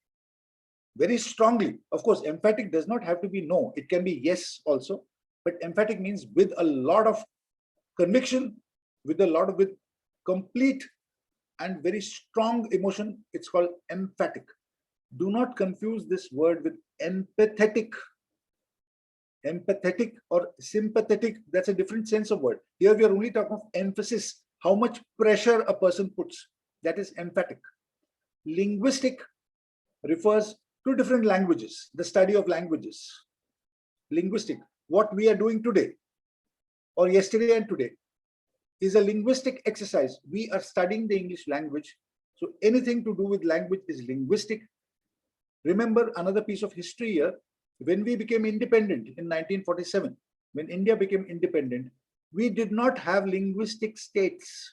very strongly. Of course, emphatic does not have to be no, it can be yes also, but emphatic means with a lot of conviction, with complete and very strong emotion. It's called emphatic. Do not confuse this word with empathetic. Empathetic or sympathetic, that's a different sense of word. Here we are only talking of emphasis, how much pressure a person puts. That is emphatic. Linguistic refers to different languages, the study of languages. Linguistic, what we are doing today or yesterday and today, is a linguistic exercise. We are studying the English language. So anything to do with language is linguistic. Remember another piece of history here. When we became independent in 1947, when India became independent, we did not have linguistic states.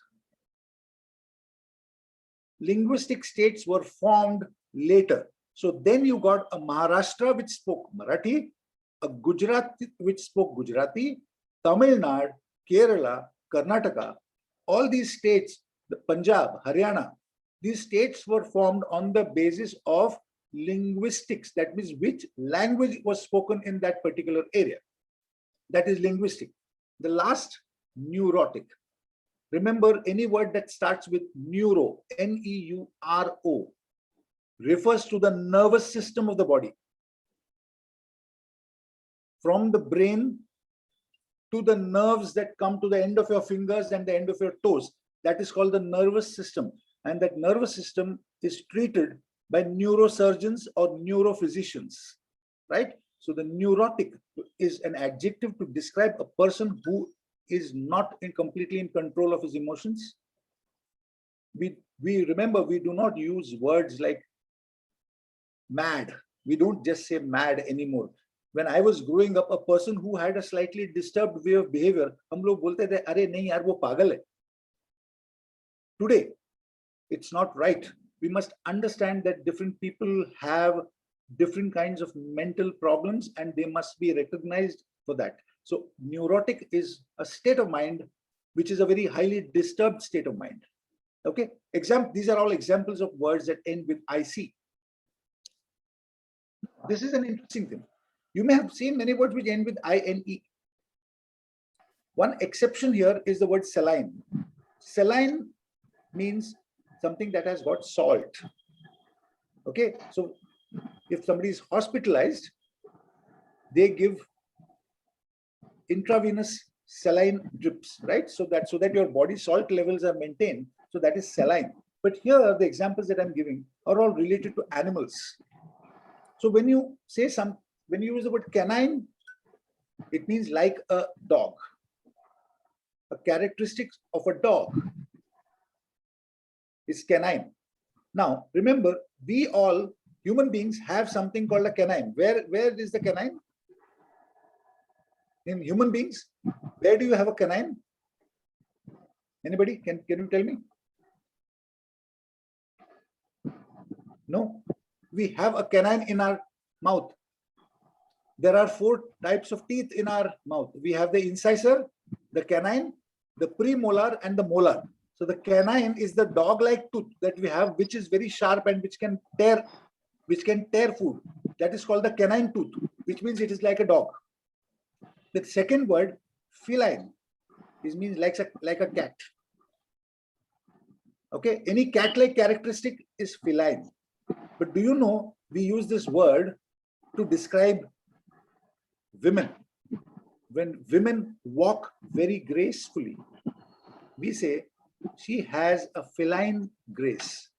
Linguistic states were formed later. So then you got a Maharashtra which spoke Marathi, a Gujarat which spoke Gujarati, Tamil Nadu, Kerala, Karnataka, all these states, the Punjab, Haryana, These states were formed on the basis of linguistics. That means which language was spoken in that particular area. That is linguistic. The last, neurotic. Remember, any word that starts with neuro, N-E-U-R-O, refers to the nervous system of the body. From the brain to the nerves that come to the end of your fingers and the end of your toes. That is called the nervous system. And that nervous system is treated by neurosurgeons or neurophysicians, right? So the neurotic is an adjective to describe a person who is not completely in control of his emotions. We remember, we do not use words like mad. We don't just say mad anymore. When I was growing up, a person who had a slightly disturbed way of behavior, हम लोग बोलते थे, अरे नहीं यार वो पागल है. Today, it's not right. We must understand that different people have different kinds of mental problems and they must be recognized for that. So neurotic is a state of mind which is a very highly disturbed state of mind. Okay, these are all examples of words that end with IC. This is an interesting thing. You may have seen many words which end with INE. One exception here is the word saline. Saline means something that has got salt. Okay, so if somebody is hospitalized, they give intravenous saline drips, right? So that your body salt levels are maintained. So that is saline. But here, the examples that I'm giving are all related to animals. So when you use the word canine, it means like a dog. A characteristic of a dog is canine. Now, remember, we all human beings have something called a canine. Where is the canine? In human beings, where do you have a canine? Anybody? Can you tell me? No, we have a canine in our mouth. There are 4 types of teeth in our mouth. We have the incisor, the canine, the premolar, and the molar. So the canine is the dog-like tooth that we have, which is very sharp and which can tear food. That is called the canine tooth, which means it is like a dog. The second word, feline, it means like a cat. Okay, any cat-like characteristic is feline. But do you know, we use this word to describe women. When women walk very gracefully, we say she has a feline grace.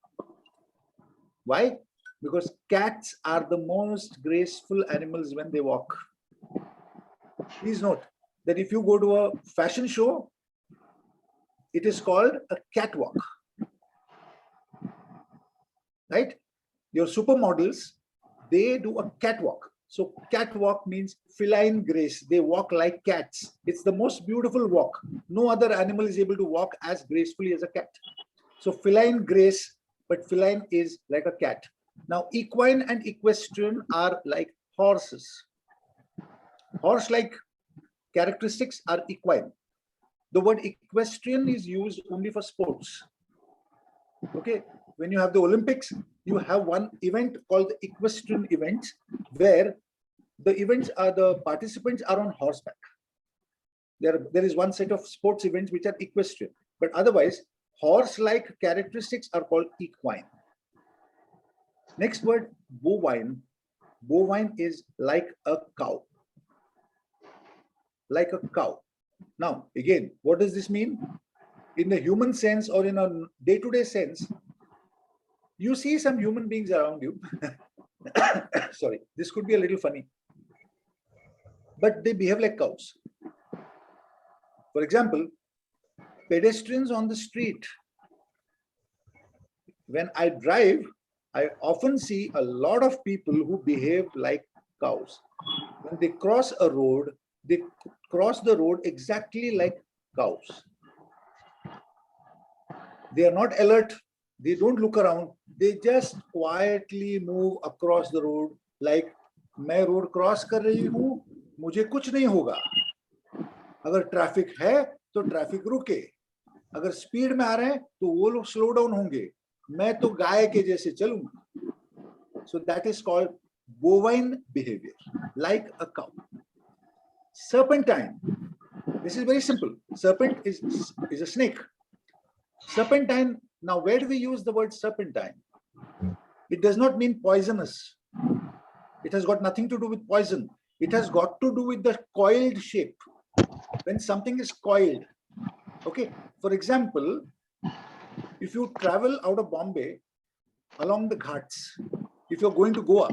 Why? Because cats are the most graceful animals when they walk. Please note that if you go to a fashion show, it is called a catwalk. Right? Your supermodels, they do a catwalk. So catwalk means feline grace. They walk like cats. It's the most beautiful walk. No other animal is able to walk as gracefully as a cat. So feline grace, but feline is like a cat. Now equine and equestrian are like horses. Horse-like characteristics are equine. The word equestrian is used only for sports. Okay, when you have the Olympics, you have one event called the equestrian event, where the participants are on horseback. There is one set of sports events which are equestrian, but otherwise horse-like characteristics are called equine. Next word, bovine. Bovine is like a cow. Like a cow. Now, again, what does this mean? In the human sense or in a day-to-day sense, you see some human beings around you. Sorry, this could be a little funny, but they behave like cows. For example, pedestrians on the street. When I drive, I often see a lot of people who behave like cows. When they cross a road, they cross the road exactly like cows. They are not alert. They don't look around. They just quietly move across the road like मैं road cross कर रही हूँ, मुझे कुछ नहीं होगा. अगर traffic है तो ट्रैफिक रुके. अगर स्पीड में आ रहे हैं तो वो लोग स्लो डाउन होंगे. मैं तो गाय के जैसे चलूंगा. So that is called bovine behavior, like a cow. Serpentine. This is very simple. Serpent is a snake. Serpentine. Now, where do we use the word serpentine? It does not mean poisonous. It has got nothing to do with poison. It has got to do with the coiled shape. When something is coiled, okay. For example, if you travel out of Bombay along the Ghats, if you're going to Goa,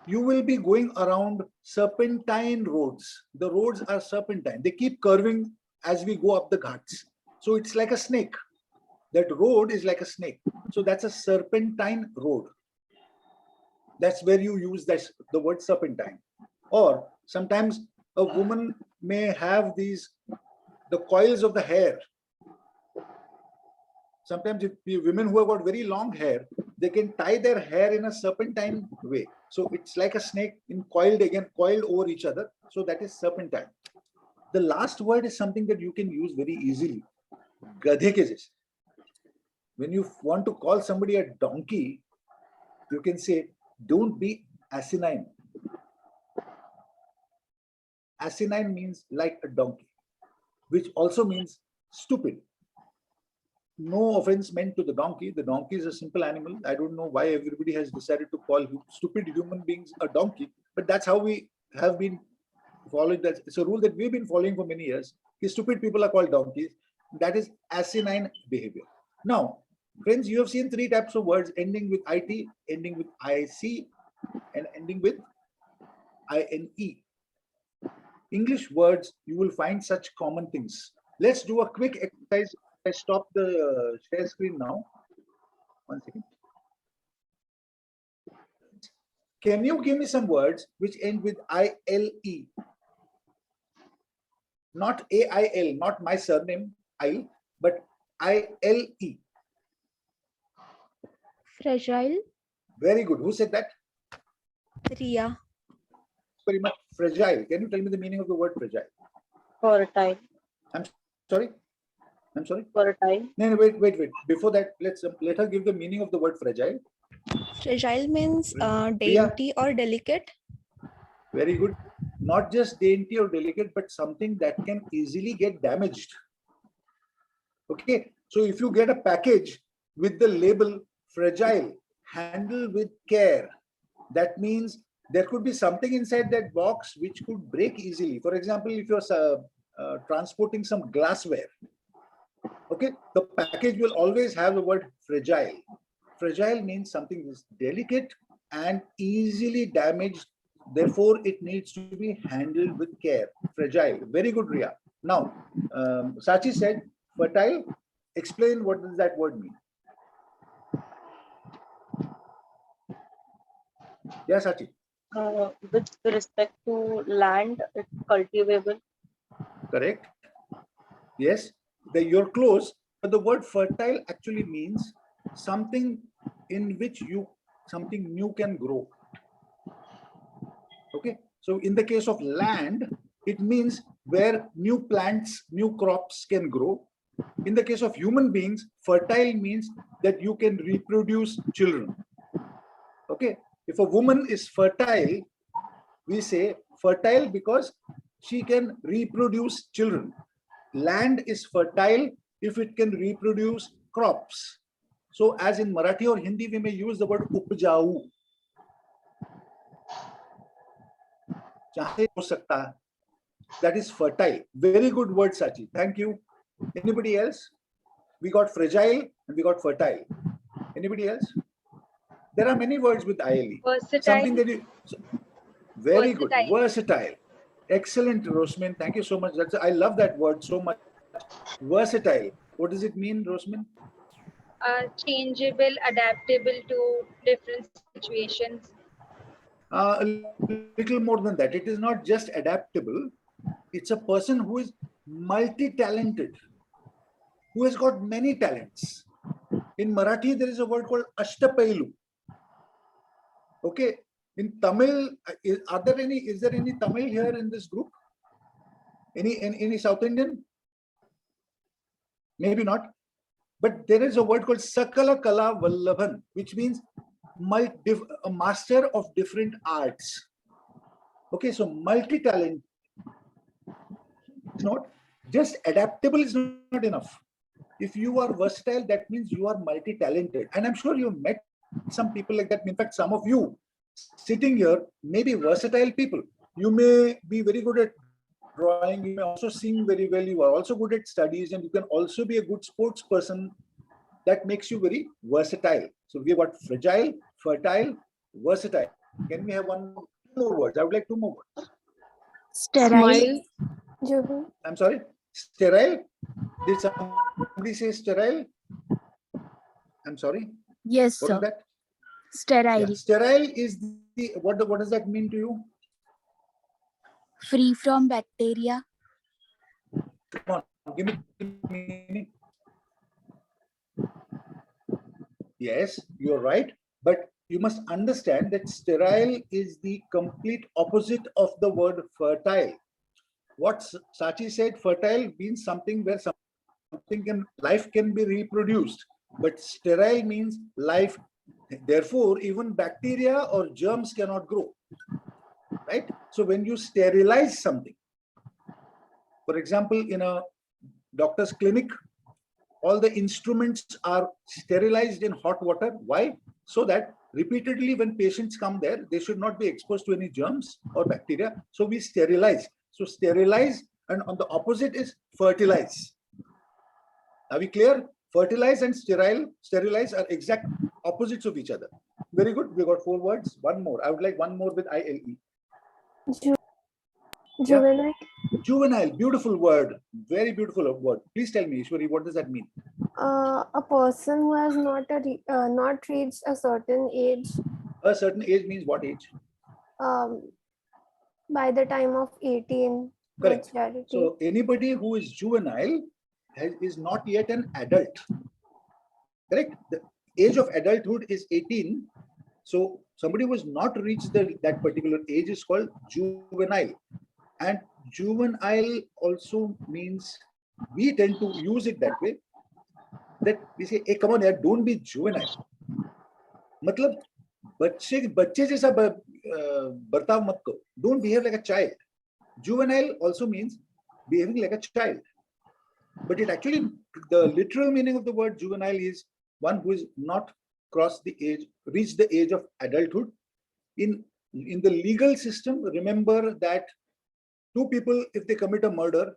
you will be going around serpentine roads. The roads are serpentine. They keep curving as we go up the Ghats. So it's like a snake. That road is like a snake. So that's a serpentine road. That's where you use the word serpentine. Or sometimes a woman may have the coils of the hair. Sometimes if the women who have got very long hair, they can tie their hair in a serpentine way. So it's like a snake coiled over each other. So that is serpentine. The last word is something that you can use very easily. Gadhe ke jaise. When you want to call somebody a donkey, you can say, don't be asinine. Asinine means like a donkey, which also means stupid. No offense meant to the donkey. The donkey is a simple animal. I don't know why everybody has decided to call stupid human beings a donkey, but that's how we have been following. That it's a rule that we've been following for many years. Stupid people are called donkeys. That is asinine behavior. Now, friends, you have seen 3 types of words ending with IT, ending with IC, and ending with INE. English words, you will find such common things. Let's do a quick exercise. I stop the share screen now. 1 second. Can you give me some words which end with ILE? Not AIL, not my surname, I, but ILE. Fragile. Very good. Who said that? Riya. Very much. Fragile. Can you tell me the meaning of the word fragile? Fertile. I'm sorry. I'm sorry. Fertile. No, wait. Before that, let her give the meaning of the word fragile. Fragile means Riya. dainty or delicate. Very good. Not just dainty or delicate, but something that can easily get damaged. Okay. So if you get a package with the label fragile, handle with care, that means there could be something inside that box which could break easily. For example, if you're transporting some glassware, okay, the package will always have the word fragile. Fragile means something is delicate and easily damaged. Therefore, it needs to be handled with care. Fragile. Very good, Riya. Now, Sachi said fertile. Explain what does that word mean. Yeah, Sachi. With respect to land, it's cultivable. Correct. Yes, you're close, but the word fertile actually means something in which something new can grow. Okay, so in the case of land, it means where new plants, new crops can grow. In the case of human beings, fertile means that you can reproduce children. Okay, if a woman is fertile, we say fertile because she can reproduce children. Land is fertile if it can reproduce crops. So as in Marathi or Hindi, we may use the word upjau. That is fertile. Very good word, Sachi. Thank you. Anybody else? We got fragile and we got fertile. Anybody else? There are many words with ILE. Versatile. Something that you very Versatile. good. Versatile. Excellent, Rosmin. Thank you so much. I love that word so much. Versatile. What does it mean, Rosmin? Changeable, adaptable to different situations. A little more than that. It is not just adaptable. It's a person who is multi-talented, who has got many talents. In Marathi, there is a word called Ashtapailu. Okay. In Tamil, is there any Tamil here in this group? Any South Indian? Maybe not. But there is a word called Sakala Kala Vallabhan, which means a master of different arts. Okay, so multi-talent is not just adaptable is not enough. If you are versatile, that means you are multi-talented. And I'm sure you've met some people like that. In fact, some of you sitting here may be versatile people. You may be very good at drawing, you may also sing very well, you are also good at studies, and you can also be a good sports person. That makes you very versatile. So we've got fragile, fertile, versatile. Can we have two more words? I would like two more words. Sterile. Juhu. I'm sorry, sterile. Did somebody say sterile? I'm sorry. Yes, What is sir. that? Sterile. Yeah. Sterile is the what does that mean to you? Free from bacteria. Come on, give me meaning. Yes, you're right. But you must understand that sterile is the complete opposite of the word fertile. What Sachi said, fertile means something where life can be reproduced. But sterile means life. Therefore, even bacteria or germs cannot grow. Right? So when you sterilize something, for example, in a doctor's clinic, all the instruments are sterilized in hot water. Why? So that repeatedly when patients come there, they should not be exposed to any germs or bacteria. So we sterilize. So sterilize, and on the opposite is fertilize. Are we clear? Fertilize and sterilize are exact opposites of each other. Very good. We got 4 words. One more. I would like one more with ILE. Juvenile. Juvenile, beautiful word. Very beautiful word. Please tell me, Ishwari, what does that mean? A person who has not reached a certain age. A certain age means what age? By the time of 18. Correct. Maturity. So anybody who is juvenile is not yet an adult. Correct. The age of adulthood is 18. So somebody who has not reached that particular age is called juvenile. And juvenile also means, we tend to use it that way, that we say, hey, come on, yaar, don't be juvenile. Matlab, बच्चे जैसा बर्ताव मत करो. Don't behave like a child. Juvenile also means behaving like a child. But it actually, the literal meaning of the word juvenile is one who is not reached the age of adulthood. In the legal system, remember that 2 people, if they commit a murder,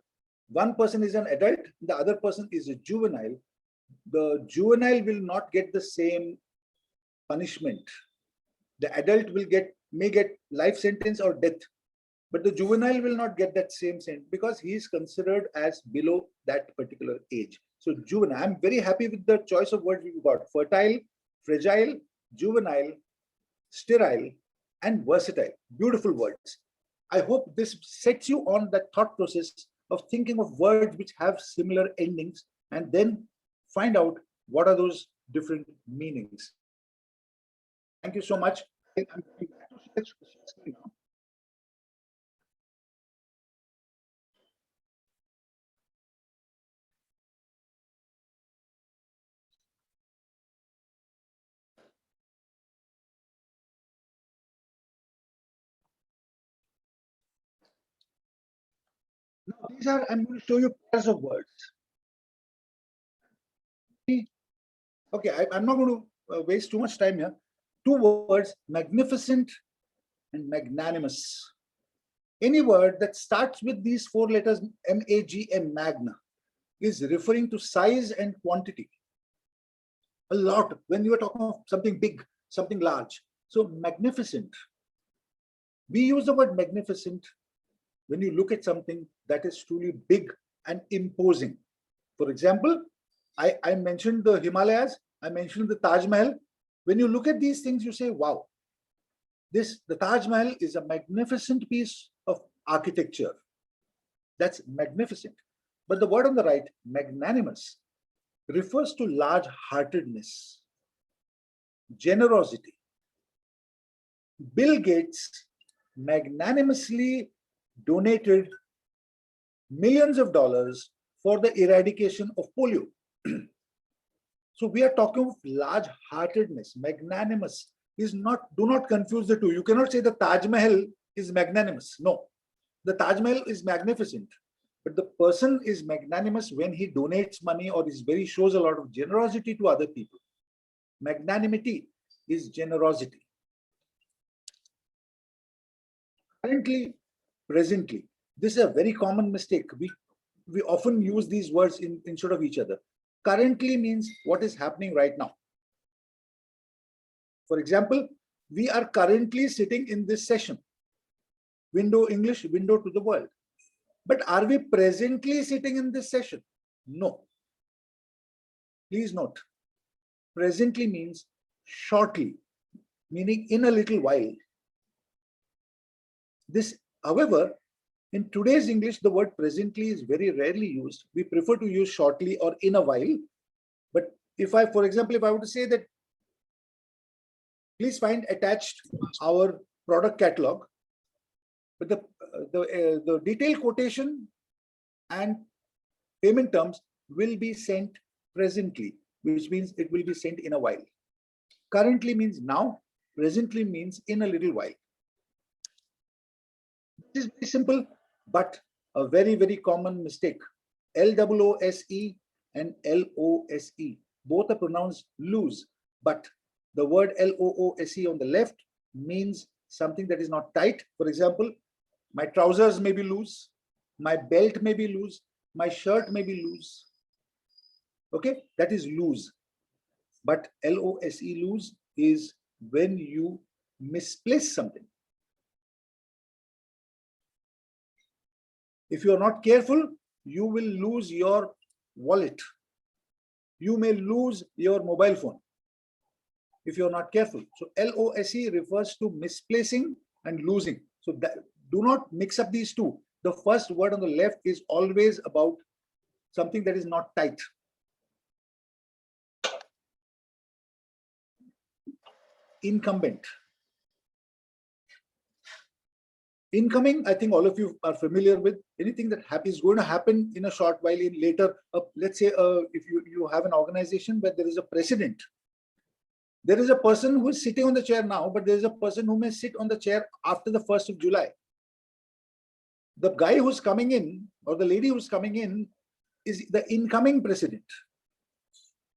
one person is an adult, the other person is a juvenile. The juvenile will not get the same punishment. The adult may get life sentence or death, but the juvenile will not get that same sentence because he is considered as below that particular age. So juvenile, I'm very happy with the choice of words we got: fertile, fragile, juvenile, sterile, and versatile. Beautiful words. I hope this sets you on that thought process of thinking of words which have similar endings and then find out what are those different meanings. Thank you so much. I'm going back to Shakespeare now. Now I'm going to show you pairs of words. Okay, I'm not going to waste too much time here. 2 words, magnificent and magnanimous. Any word that starts with these 4 letters, M-A-G-N, magna, is referring to size and quantity. A lot, when you are talking of something big, something large. So magnificent. We use the word magnificent when you look at something that is truly big and imposing. For example, I mentioned the Himalayas, I mentioned the Taj Mahal. When you look at these things, you say, wow, the Taj Mahal is a magnificent piece of architecture. That's magnificent. But the word on the right, magnanimous, refers to large-heartedness, generosity. Bill Gates magnanimously donated millions of dollars for the eradication of polio. So we are talking of large-heartedness, magnanimous is not, do not confuse the two. You cannot say the Taj Mahal is magnanimous. No, the Taj Mahal is magnificent, but the person is magnanimous when he donates money or shows a lot of generosity to other people. Magnanimity is generosity. Currently, presently, this is a very common mistake. We often use these words instead of each other. Currently means what is happening right now. For example, we are currently sitting in this session. Window English, window to the world. But are we presently sitting in this session? No. Please note, presently means shortly, meaning in a little while. This, however, in today's English, the word presently is very rarely used. We prefer to use shortly or in a while. But if I, for example, if I were to say that, please find attached our product catalog, but the detailed quotation and payment terms will be sent presently, which means it will be sent in a while. Currently means now, presently means in a little while. This is very simple, but a very, very common mistake. L-O-O-S-E and L-O-S-E. Both are pronounced loose, but the word L-O-O-S-E on the left means something that is not tight. For example, my trousers may be loose, my belt may be loose, my shirt may be loose. Okay, that is loose. But L-O-S-E, loose, is when you misplace something. If you are not careful, you will lose your wallet. You may lose your mobile phone if you are not careful. So L-O-S-E refers to misplacing and losing. So do not mix up these two. The first word on the left is always about something that is not tight. Incumbent. Incoming, I think all of you are familiar with. Anything that is going to happen in a short while, in later, let's say if you have an organization where there is a president, there is a person who is sitting on the chair now, but there is a person who may sit on the chair after the 1st of July. The guy who's coming in, or the lady who's coming in, is the incoming president.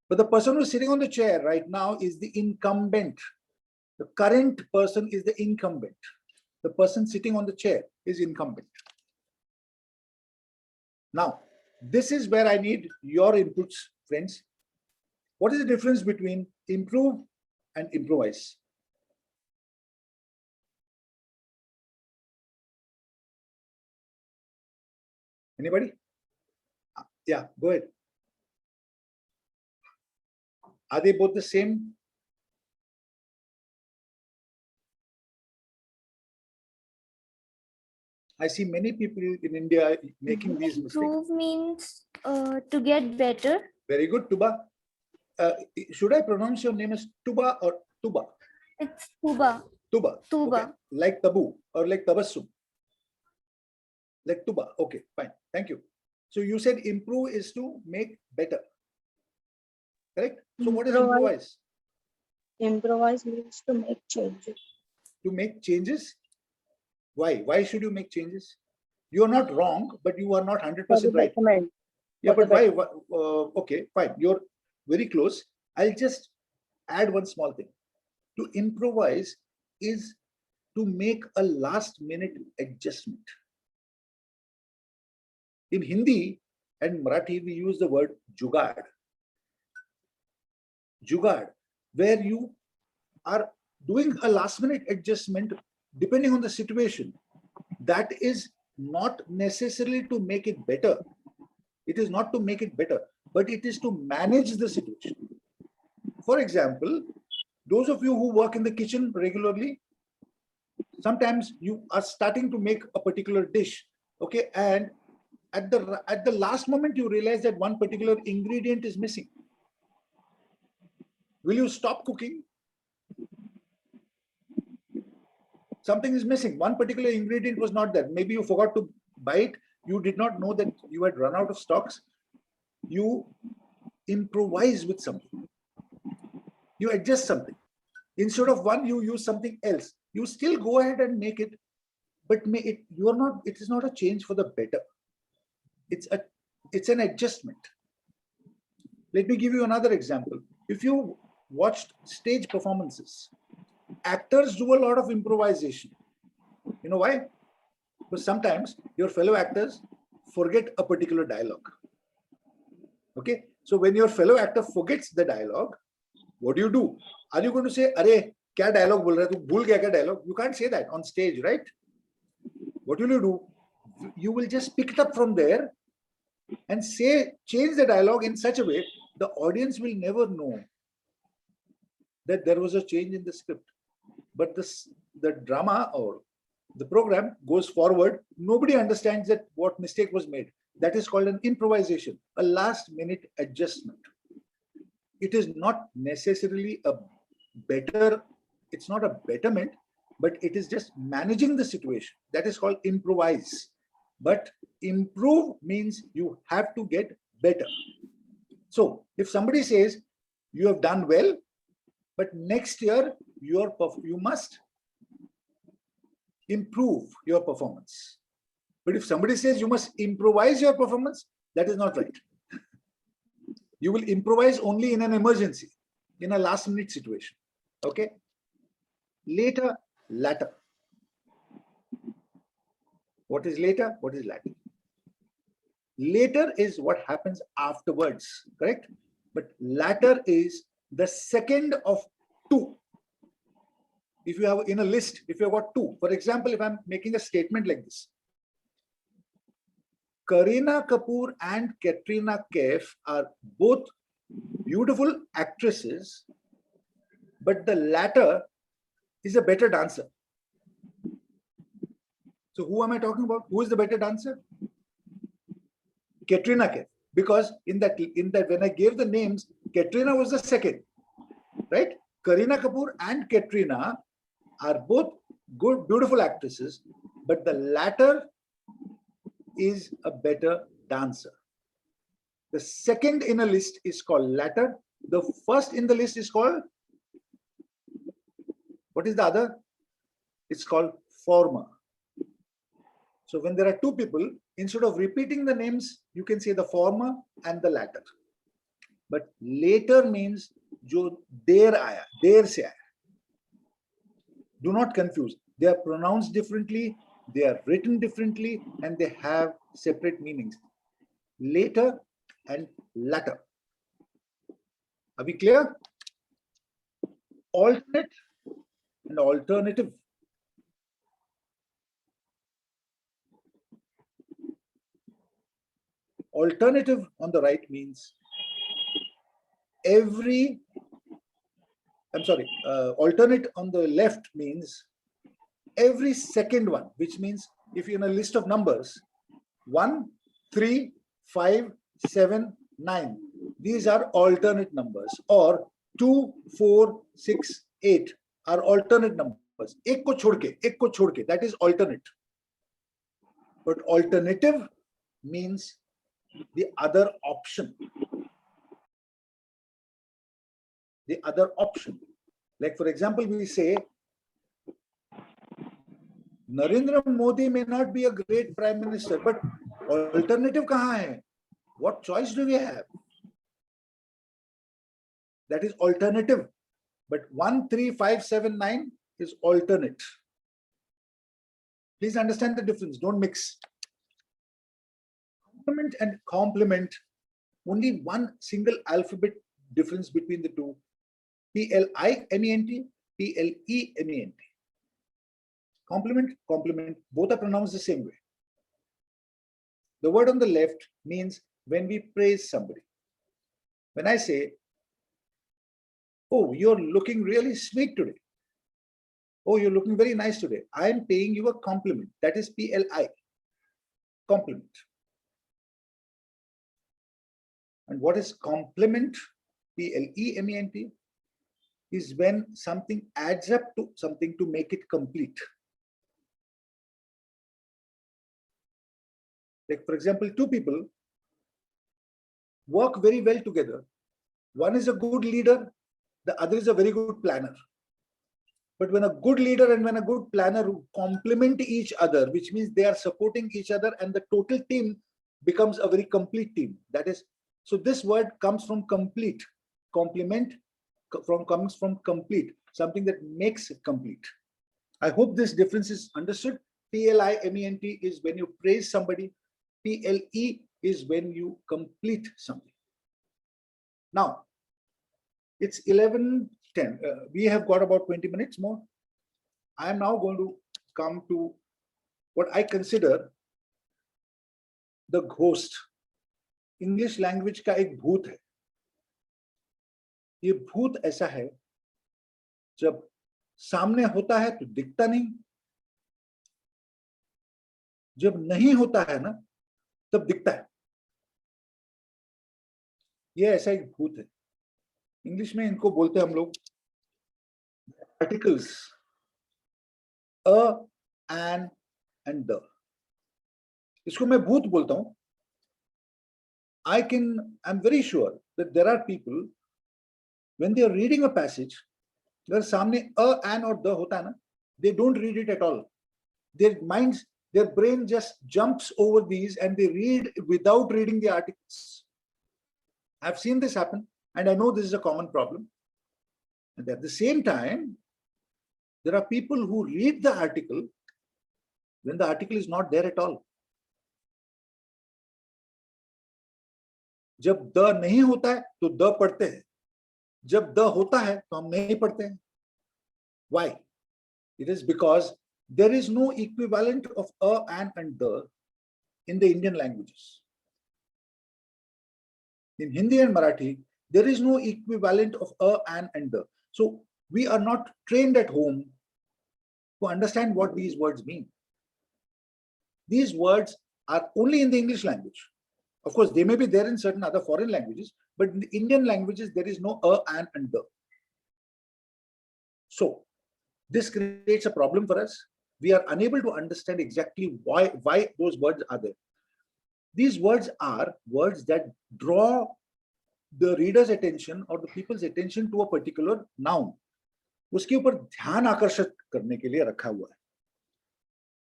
But the person who's sitting on the chair right now is the incumbent. The current person is the incumbent. The person sitting on the chair is incumbent. Now, this is where I need your inputs, friends. What is the difference between improve and improvise? Anybody? Yeah, go ahead. Are they both the same? I see many people in India making these mistakes. Improve means to get better. Very good, Tuba. Should I pronounce your name as Tuba or Tuba? It's Tuba. Tuba. Tuba. Okay. Like Tabu or like Tabassum? Like Tuba. Okay, fine. Thank you. So you said improve is to make better. Correct? So what is improvise? Improvise means to make changes. To make changes? Why? Why should you make changes? You are not wrong, but you are not 100% right. Yeah, but why? Okay, fine. You're very close. I'll just add one small thing. To improvise is to make a last-minute adjustment. In Hindi and Marathi, we use the word jugaad. Jugaad, where you are doing a last-minute adjustment depending on the situation. That is not necessarily to make it better. It is not to make it better, but it is to manage the situation. For example, those of you who work in the kitchen regularly, sometimes you are starting to make a particular dish, okay, and at the last moment you realize that one particular ingredient is missing. Will you stop cooking? Something is missing. One particular ingredient was not there. Maybe you forgot to buy it. You did not know that you had run out of stocks. You improvise with something. You adjust something. Instead of one, you use something else. You still go ahead and make it, but it is not a change for the better. It's an adjustment. Let me give you another example. If you watched stage performances, actors do a lot of improvisation. You know why? Because sometimes your fellow actors forget a particular dialogue. Okay, so when your fellow actor forgets the dialogue, what do? Are you going to say, "Arey, kya dialogue bol raha hai? Tu bhul gaya kya dialogue?" You can't say that on stage, right? What will you do? You will just pick it up from there and change the dialogue in such a way the audience will never know that there was a change in the script. But the drama or the program goes forward. Nobody understands that what mistake was made. That is called an improvisation, a last-minute adjustment. It is not necessarily it's not a betterment, but it is just managing the situation. That is called improvise. But improve means you have to get better. So if somebody says you have done well, but next year you must improve your performance. But if somebody says you must improvise your performance, that is not right. You will improvise only in an emergency, in a last-minute situation. Okay? Later, latter. What is later? What is latter? Later is what happens afterwards, correct? But latter is the second of two. If you have in a list, if you have got two, for example, if I'm making a statement like this, Kareena Kapoor and Katrina Kaif are both beautiful actresses, but the latter is a better dancer. So who am I talking about? Who is the better dancer? Katrina Kaif. Because in that when I gave the names, Katrina was the second, right? Kareena Kapoor and Katrina are both good, beautiful actresses, but the latter is a better dancer. The second in a list is called latter. The first in the list is called, what is the other? It's called former. So when there are two people, instead of repeating the names, you can say the former and the latter. But later means jo der aaya, der se aaya. Do not confuse. They are pronounced differently, they are written differently, and they have separate meanings. Later and latter. Are we clear? Alternate and alternative. Alternative on the right means alternate on the left means every second one, which means if you're in a list of numbers, 1, 3, 5, 7, 9. These are alternate numbers, or 2, 4, 6, 8 are alternate numbers. Ek ko chhod ke, that is alternate. But alternative means the other option. The other option. Like for example, we say, Narendra Modi may not be a great prime minister, but alternative kahan hai? What choice do we have? That is alternative. But 1, 3, 5, 7, 9 is alternate. Please understand the difference. Don't mix. Complement and complement, only one single alphabet difference between the two. P-L-I-M-E-N-T, P-L-E-M-E-N-T. Complement, complement, both are pronounced the same way. The word on the left means when we praise somebody. When I say, "Oh, you're looking really sweet today. Oh, you're looking very nice today," I am paying you a compliment. That is P-L-I, compliment. And what is complement? P-L-E-M-E-N-T is when something adds up to something to make it complete. Like for example, two people work very well together. One is a good leader the other is a very good planner. But when a good leader and when a good planner complement each other, which means they are supporting each other, and the total team becomes a very complete team. That is, so this word comes from complete. Complement comes from complete, something that makes it complete. I hope this difference is understood. PLIMENT is when you praise somebody. PLE is when you complete something. Now, it's 11:10. We have got about 20 minutes more. I am now going to come to what I consider the ghost. English language का एक भूत है. ये भूत ऐसा है, जब सामने होता है तो दिखता नहीं, जब नहीं होता है ना तब दिखता है. ये ऐसा एक भूत है. इंग्लिश में इनको बोलते हैं हम लोग आर्टिकल्स, अ, एंड द. इसको मैं भूत बोलता हूं. I'm very sure that there are people, when they are reading a passage, अगर सामने अ, एन और द होता है ना, they don't read it at all. Their minds, their brain just jumps over these and they read without reading the articles. I've seen this happen, and I know this is a common problem. And at the same time, there are people who read the article when the article is not there at all. जब the नहीं होता है तो the पढ़ते हैं, जब the होता है तो हम नहीं पढ़ते हैं. Why? It is because there is no equivalent of a, and the in the Indian languages. In Hindi and Marathi, there is no equivalent of a, and the. So we are not trained at home to understand what these words mean. These words are only in the English language. Of course, they may be there in certain other foreign languages, but in the Indian languages, there is no a, and the. So this creates a problem for us. We are unable to understand exactly why those words are there. These words are words that draw the reader's attention or the people's attention to a particular noun. उसके ऊपर ध्यान आकर्षित करने के लिए रखा हुआ है.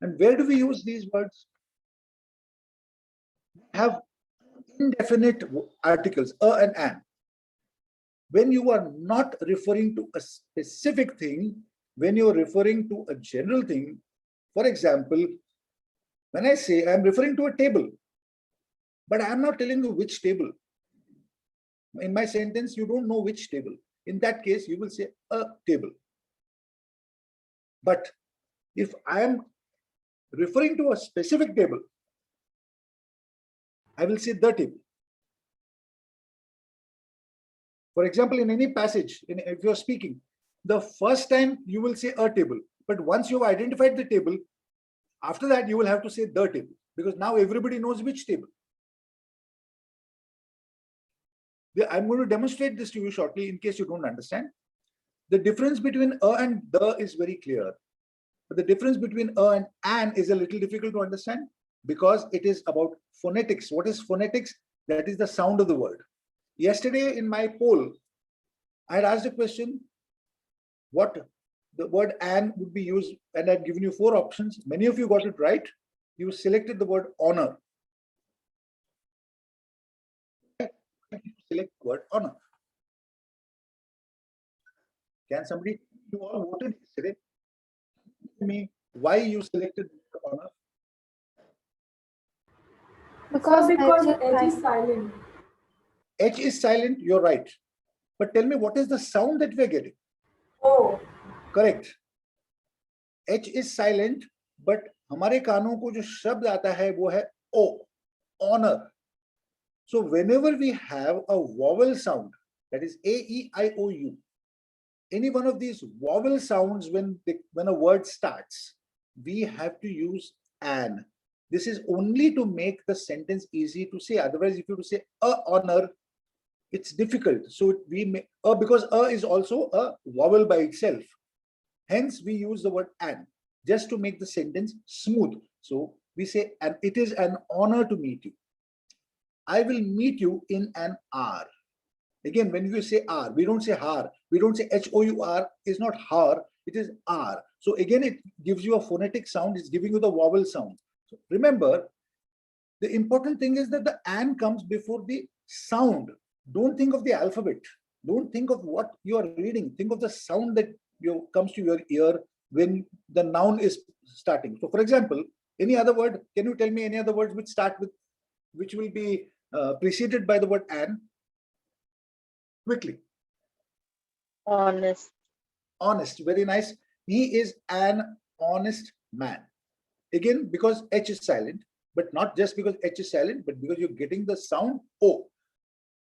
And where do we use these words? We have indefinite articles, a and an. When you are not referring to a specific thing, when you're referring to a general thing, for example, when I say I'm referring to a table, but I'm not telling you which table. In my sentence, you don't know which table. In that case, you will say a table. But if I am referring to a specific table, I will say the table. For example, in any passage, if you're speaking, the first time you will say a table, but once you've identified the table, after that you will have to say the table, because now everybody knows which table. I'm going to demonstrate this to you shortly in case you don't understand. The difference between a and the is very clear, but the difference between a and an is a little difficult to understand because it is about phonetics. What is phonetics? That is the sound of the word. Yesterday in my poll, I had asked a question, what the word an would be used, and I've given you 4 options. Many of you got it right. You selected the word honor. Select the word honor. Can somebody, you all voted yesterday, tell me why you selected the word honor? Because H is silent. H is silent, you're right. But tell me, what is the sound that we're getting? Oh. Correct. H is silent, but हमारे कानों को जो शब्द आता है वो है O, honor. So whenever we have a vowel sound, that is A, E, I, O, U, any one of these vowel sounds when a word starts, we have to use an. This is only to make the sentence easy to say. Otherwise, if you say a honor, it's difficult. So we may because a is also a vowel by itself. Hence, we use the word an just to make the sentence smooth. So we say, and it is an honor to meet you. I will meet you in an hour. Again, when you say R, we don't say har. We don't say HOUR is not har, it is R. So again, it gives you a phonetic sound, it's giving you the vowel sound. So remember, the important thing is that the an comes before the sound. Don't think of the alphabet. Don't think of what you are reading. Think of the sound that comes to your ear when the noun is starting. So for example, any other word, can you tell me any other words which start with, which will be preceded by the word an? Quickly. Honest. Honest, very nice. He is an honest man. Again, because H is silent, but not just because H is silent, but because you're getting the sound O.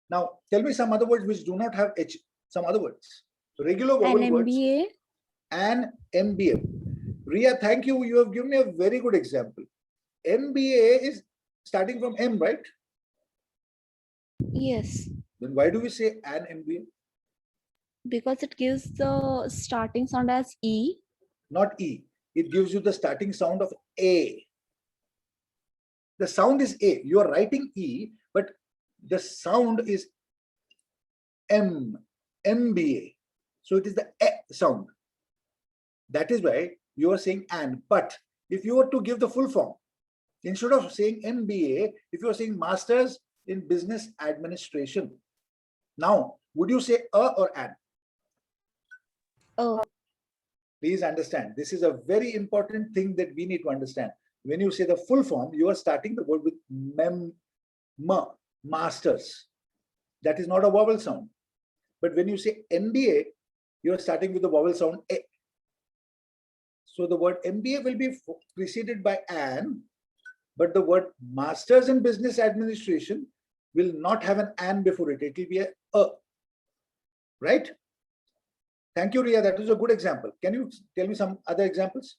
Now, tell me some other words which do not have H, some other words. Regular An vowel words. MBA. An MBA. Ria, thank you. You have given me a very good example. MBA is starting from M, right? Yes, Then why do we say an MBA? because it gives the starting sound as E. Not E. It gives you the starting sound of A. The sound is A. You are writing E, but the sound is M, MBA. So it is the E sound. That is why you are saying an. But if you were to give the full form, instead of saying MBA, if you are saying Masters in Business Administration, now would you say a or an? Oh, Please understand, this is a very important thing that we need to understand. When you say the full form, you are starting the word with masters. That is not a vowel sound. But when you say MBA, you are starting with the vowel sound A. So the word MBA will be preceded by an, but the word Masters in Business Administration will not have an before it. It will be a. Right? Thank you, Ria. That was a good example. Can you tell me some other examples?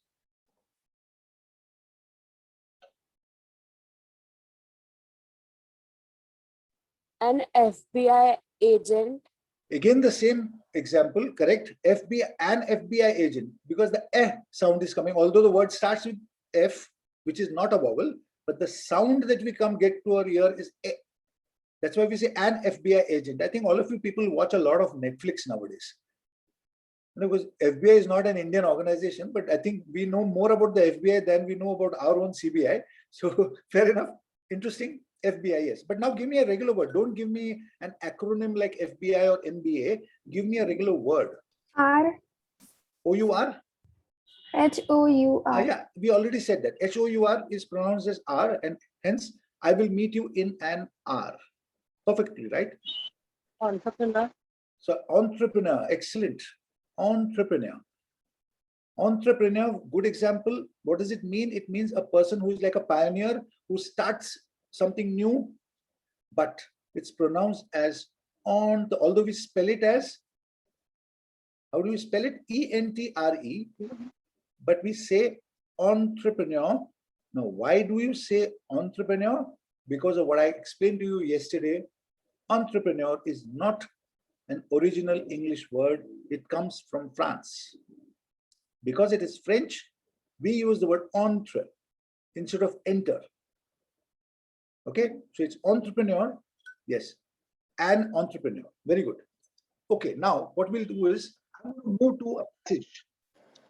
An FBI agent. Again, the same example, correct? FBI, an FBI agent, because the sound is coming, although the word starts with F, which is not a vowel, but the sound that we get to our ear is A. That's why we say an FBI agent. I think all of you people watch a lot of Netflix nowadays. Because FBI is not an Indian organization, but I think we know more about the FBI than we know about our own CBI. So fair enough. Interesting. FBI, yes. But now give me a regular word. Don't give me an acronym like FBI or MBA. Give me a regular word. R. OUR? HOUR. Yeah, we already said that. HOUR is pronounced as R, and hence I will meet you in an R. Perfectly, right? Entrepreneur. So entrepreneur, excellent. Entrepreneur. Entrepreneur, good example. What does it mean? It means a person who is like a pioneer, who starts something new, but it's pronounced as although we spell it as, how do we spell it? ENTRE, but we say entrepreneur. Now, why do you say entrepreneur? Because of what I explained to you yesterday. Entrepreneur is not an original English word. It comes from France. Because it is French, we use the word entre instead of enter. Okay, so it's entrepreneur. Yes, an entrepreneur. Very good. Okay, now what we'll do is I'm going to move to a passage.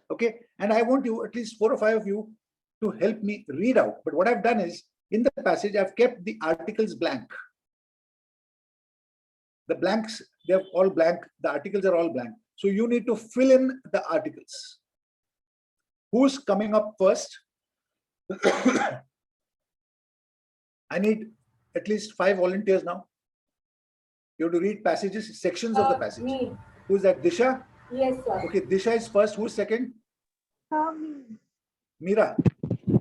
Okay, and I want you, at least 4 or 5 of you, to help me read out. But what I've done is, in the passage, I've kept the articles blank. The blanks, they're all blank. The articles are all blank. So you need to fill in the articles. Who's coming up first? I need at least 5 volunteers now. You have to read passages, sections of the passage. Me. Who's that? Disha? Yes, sir. Okay, Disha is first. Who's second? Meera.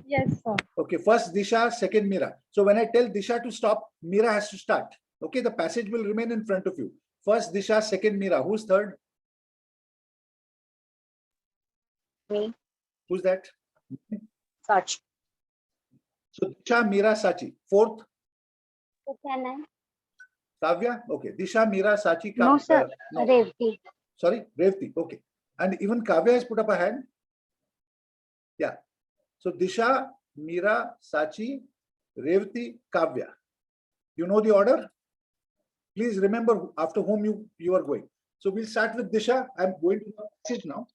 Yes, sir. Okay, first Disha, second Meera. So when I tell Disha to stop, Meera has to start. Okay, the passage will remain in front of you. First Disha, second Meera. Who's third? Me. Who's that? Such. So Disha, Meera, Sachi. Fourth, So can I? Kavya. Okay, Disha, Meera, Sachi. No, sir. No. Revti. Sorry, Revti. Okay. And even Kavya has put up a hand. Yeah. So Disha, Meera, Sachi, Revti, Kavya. You know the order? Please remember after whom you are going. So we'll start with Disha. I'm going to the passage now.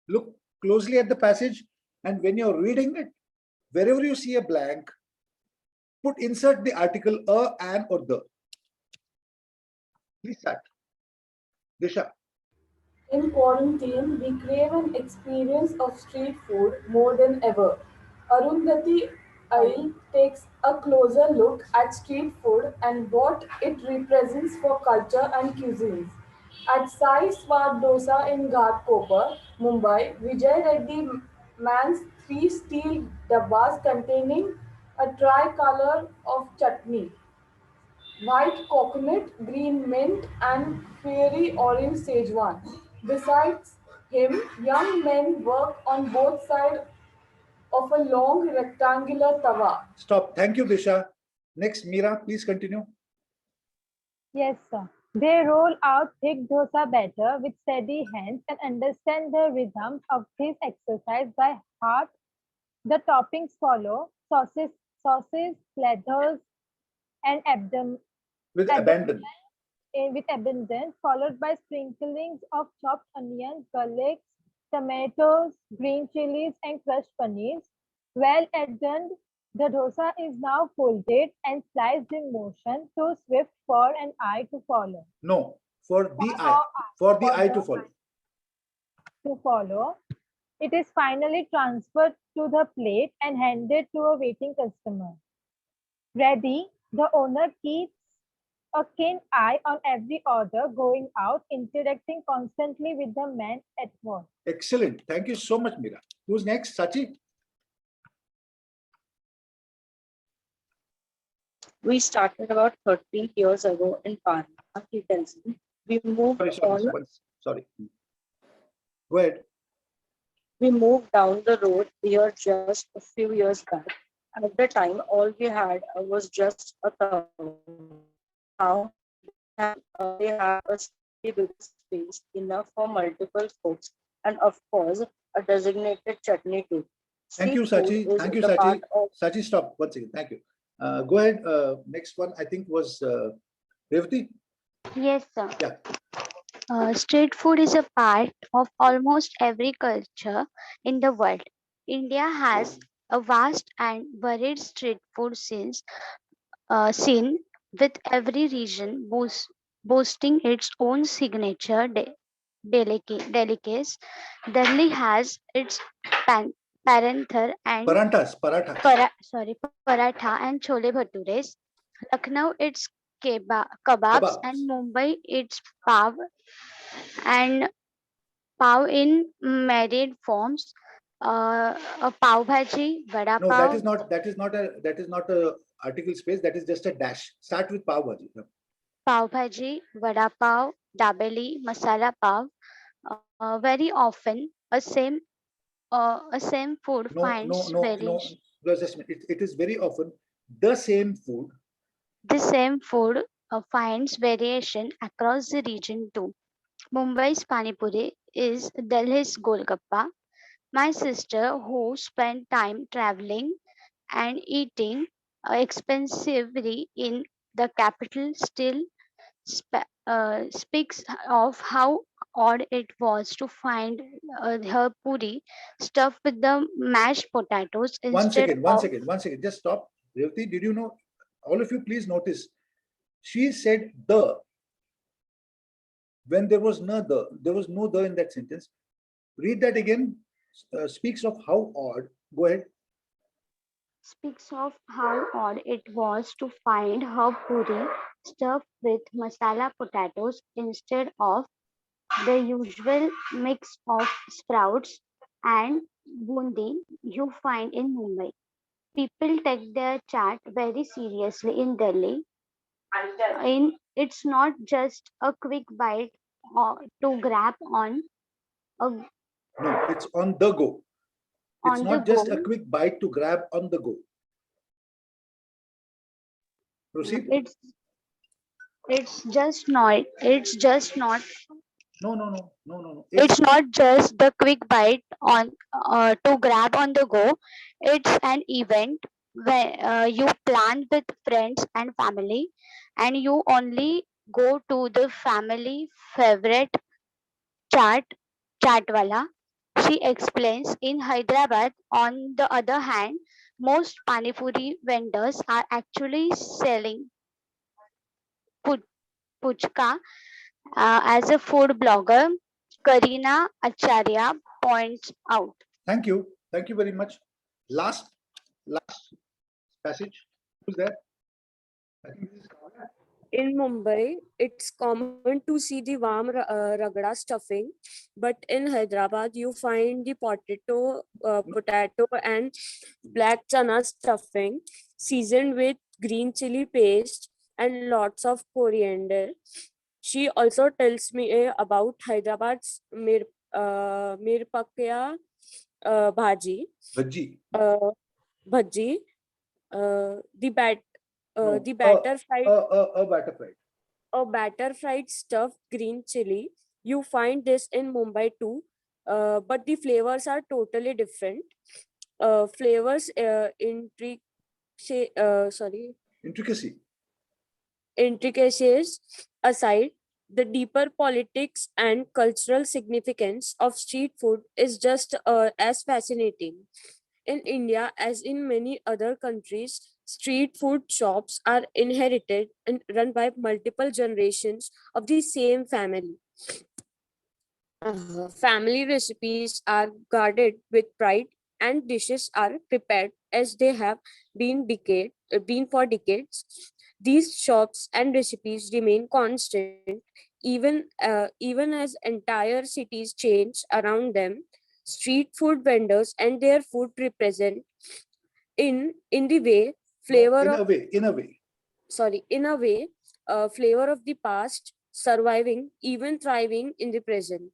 Look closely at the passage, and when you're reading it, wherever you see a blank, insert the article a, an, or the. Please start. Disha. In quarantine, we crave an experience of street food more than ever. Arundhati Ail takes a closer look at street food and what it represents for culture and cuisines. At Sai Swad Dosa in Ghatkopar, Mumbai, Vijay Reddy mans three steel dabbas containing a tricolor of chutney: white coconut, green mint, and fiery orange Szechuan. Besides him, young men work on both sides of a long rectangular tawa. Stop. Thank you, Disha. Next, Meera, please continue. Yes, sir. They roll out thick dosa batter with steady hands and understand the rhythms of this exercise by heart. The toppings follow sauces, lathers, and With abandon. with abundance, followed by sprinklings of chopped onions, garlic, tomatoes, green chilies, and crushed paneers. Well done. The dosa is now folded and sliced in motion, too swift for an eye to follow. No, for the eye. For the eye to follow. To follow. It is finally transferred to the plate and handed to a waiting customer. Ready, the owner keeps a keen eye on every order going out, interacting constantly with the man at work. Excellent. Thank you so much, Meera. Who's next? Sachi? We started about 30 years ago in Parna, he tells me. We moved Sorry. Go ahead. We moved down the road here just a few years back. At the time, all we had was just a tawa. Now they have a big space enough for multiple folks, and of course, a designated chutney too. Thank you, Sachi. Thank you, Sachi. Sachi, stop. 1 second. Thank you. Go ahead. Next one, I think, was Revati. Yes, sir. Yeah. Street food is a part of almost every culture in the world. India has a vast and varied street food scene, with every region boasting its own signature delicacies. Delhi has its paranthar and paratha and chole bhatures. Lucknow its kebabs, and Mumbai its and pav in myriad forms. A pav bhaji, vada No, pav. that is not a article space. That is just a dash. Start with pav bhaji. Pav bhaji, vada pav, dabeli, masala pav. Very often, a same food finds variation. It is very often the same food. The same food finds variation across the region too. Mumbai's Pani Puri is Delhi's Golgappa. My sister, who spent time traveling and eating expensively in the capital, still speaks of how odd it was to find her puri stuffed with the mashed potatoes instead of... One second. Just stop. Revati, did you know? All of you, please notice. She said the. When there was no the, there was no the in that sentence. Read that again. Speaks of how odd. Go ahead. Speaks of how odd it was to find her puri stuffed with masala potatoes instead of the usual mix of sprouts and bundi you find in Mumbai. People take their chat very seriously in Delhi. It's not just a quick bite to grab on. No, it's on the go. It's not just a quick bite to grab on the go. Proceed. It's just not. No. It's not just the quick bite on to grab on the go. It's an event. when you plan with friends and family, and you only go to the family favorite chaat Chatwala. She explains in Hyderabad, on the other hand, most Pani Puri vendors are actually selling pu- puchka. As a food blogger, Karina Acharya points out. Thank you. Thank you very much. Last passage. Who's there? I think this is Kavya. In Mumbai, it's common to see the warm ragda stuffing, but in Hyderabad, you find the potato and black chana stuffing seasoned with green chili paste and lots of coriander. She also tells me about Hyderabad's mirpakya bhaji, Bhaji. bhaji, the No, the batter fried a batter fried. a batter fried stuffed green chili. You find this in Mumbai too, but the flavors are totally different. Flavors Intricacy. intricacies aside, the deeper politics and cultural significance of street food is just as fascinating. In India, as in many other countries, street food shops are inherited and run by multiple generations of the same family. Family recipes are guarded with pride, and dishes are prepared as they have been for decades. These shops and recipes remain constant even as entire cities change around them. Street food vendors and their food represent in the way flavor In of a way. in a way flavor of the past, surviving, even thriving in the present.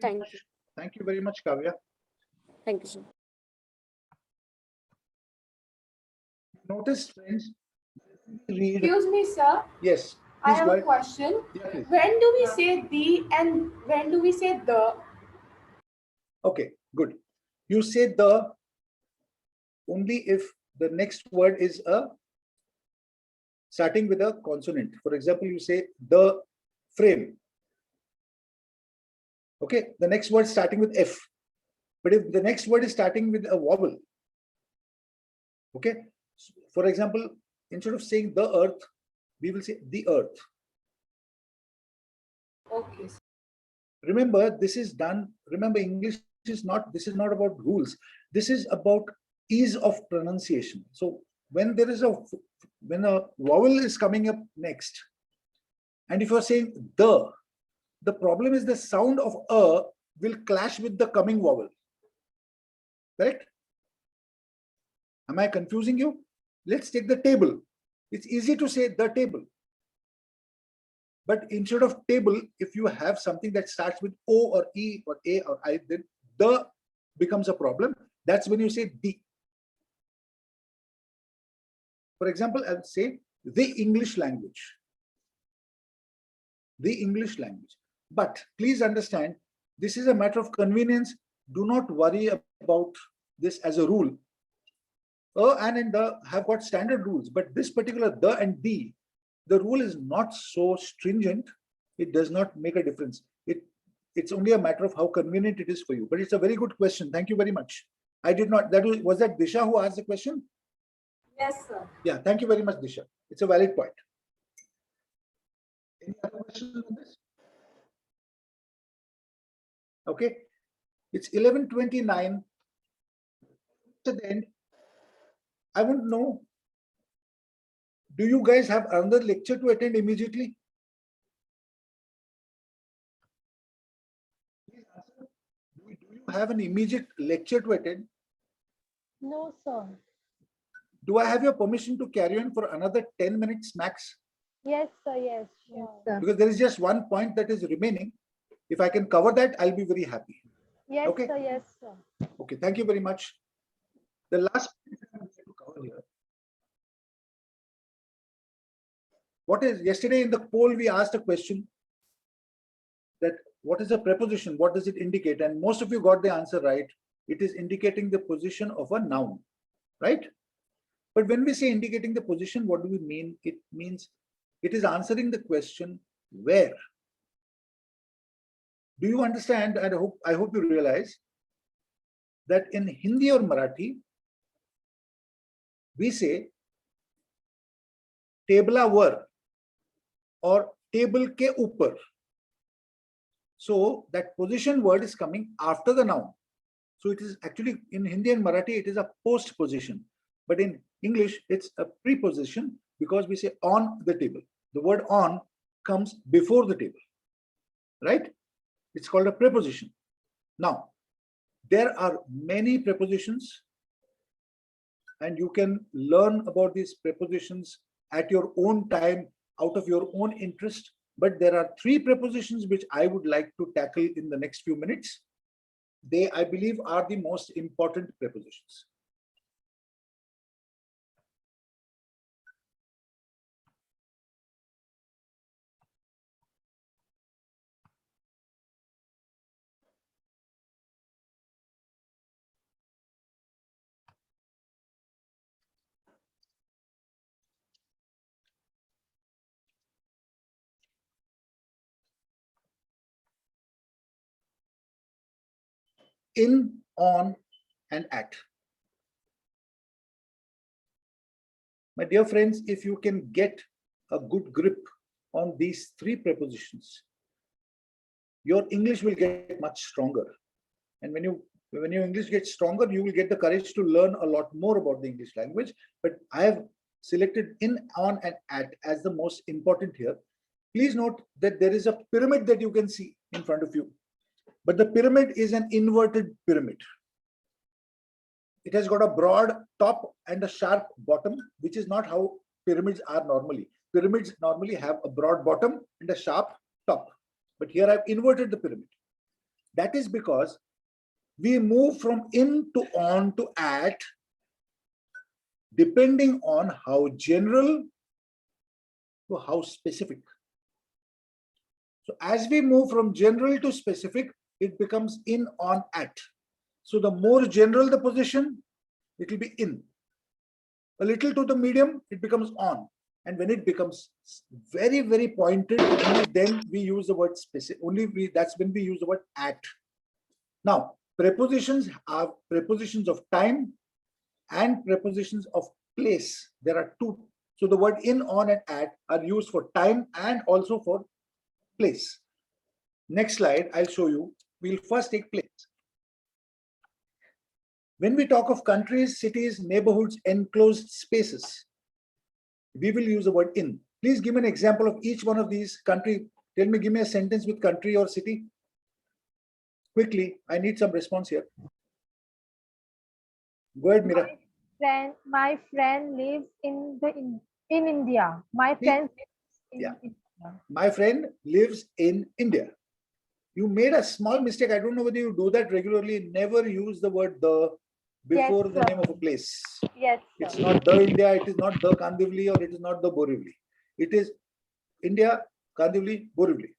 Thank you. Thank you very much, Kavya. Thank you, sir. Notice, friends, read. Excuse me, sir. Yes. I Please have go a ahead. question. Yeah, please. When do we say the and when do we say the? Okay, good. You say the only if the next word is starting with a consonant. For example, you say the frame. Okay, the next word starting with F. But if the next word is starting with a vowel, okay, for example, instead of saying the earth, we will say the earth. Okay. Remember, this is done. Remember, English is not, this is not about rules. This is about ease of pronunciation. So when there is when a vowel is coming up next, and if you're saying the problem is the sound of a will clash with the coming vowel. Correct? Am I confusing you? Let's take the table. It's easy to say the table. But instead of table, if you have something that starts with O or E or A or I, then the becomes a problem. That's when you say the. For example, I'll say the English language. The English language. But please understand, this is a matter of convenience. Do not worry about this as a rule. And in the have got standard rules, but this particular the and the rule is not so stringent. It does not make a difference. It's only a matter of how convenient it is for you. But it's a very good question. Thank you very much. I did not, was that Disha who asked the question? Yes, sir. Yeah, thank you very much, Disha. It's a valid point. Any other questions on this? Okay, it's 11:29. To the end, I want to know, do you guys have another lecture to attend immediately? Please answer. Do you have an immediate lecture to attend? No, sir. Do I have your permission to carry on for another 10 minutes max? Yes, sir. Yes, sure. Because there is just one point that is remaining. If I can cover that, I'll be very happy. Yes, Okay. sir. Yes, sir. Okay, thank you very much. The last point I would like to cover here. What is, yesterday in the poll, we asked a question that what is a preposition? What does it indicate? And most of you got the answer right. It is indicating the position of a noun, right? But when we say indicating the position, what do we mean? It means it is answering the question where. Do you understand? And I hope you realize that in Hindi or Marathi, we say tabla var or table ke upar. So that position word is coming after the noun. So it is actually in Hindi and Marathi, it is a post position. But in English, it's a preposition because we say on the table. The word on comes before the table, right? It's called a preposition. Now, there are many prepositions and you can learn about these prepositions at your own time, out of your own interest. But there are 3 prepositions which I would like to tackle in the next few minutes. They, I believe, are the most important prepositions. In, on, and at. My dear friends, if you can get a good grip on these 3 prepositions, your English will get much stronger. And when your English gets stronger, you will get the courage to learn a lot more about the English language. But I have selected in, on, and at as the most important here. Please note that there is a pyramid that you can see in front of you. But the pyramid is an inverted pyramid. It has got a broad top and a sharp bottom, which is not how pyramids are normally. Pyramids normally have a broad bottom and a sharp top. But here I've inverted the pyramid. That is because we move from in to on to at, depending on how general to how specific. So as we move from general to specific, it becomes in, on, at. So the more general the position, it will be in. A little to the medium, it becomes on. And when it becomes very, very pointed, only then we use the word specific. That's when we use the word at. Now, prepositions are prepositions of time and prepositions of place. There are 2. So the word in, on, and at are used for time and also for place. Next slide, I'll show you. We'll first take place. When we talk of countries, cities, neighborhoods, enclosed spaces, we will use the word in. Please give me an example of each one of these country. Give me a sentence with country or city. Quickly, I need some response here. Go ahead, Mira. My friend lives in India. My friend lives in India. My friend lives in India. You made a small mistake. I don't know whether you do that regularly. Never use the word the before the name of a place. Yes, sir. It's not the India, it is not the Kandivli, or it is not the Borivali. It is India, Kandivli, Borivali.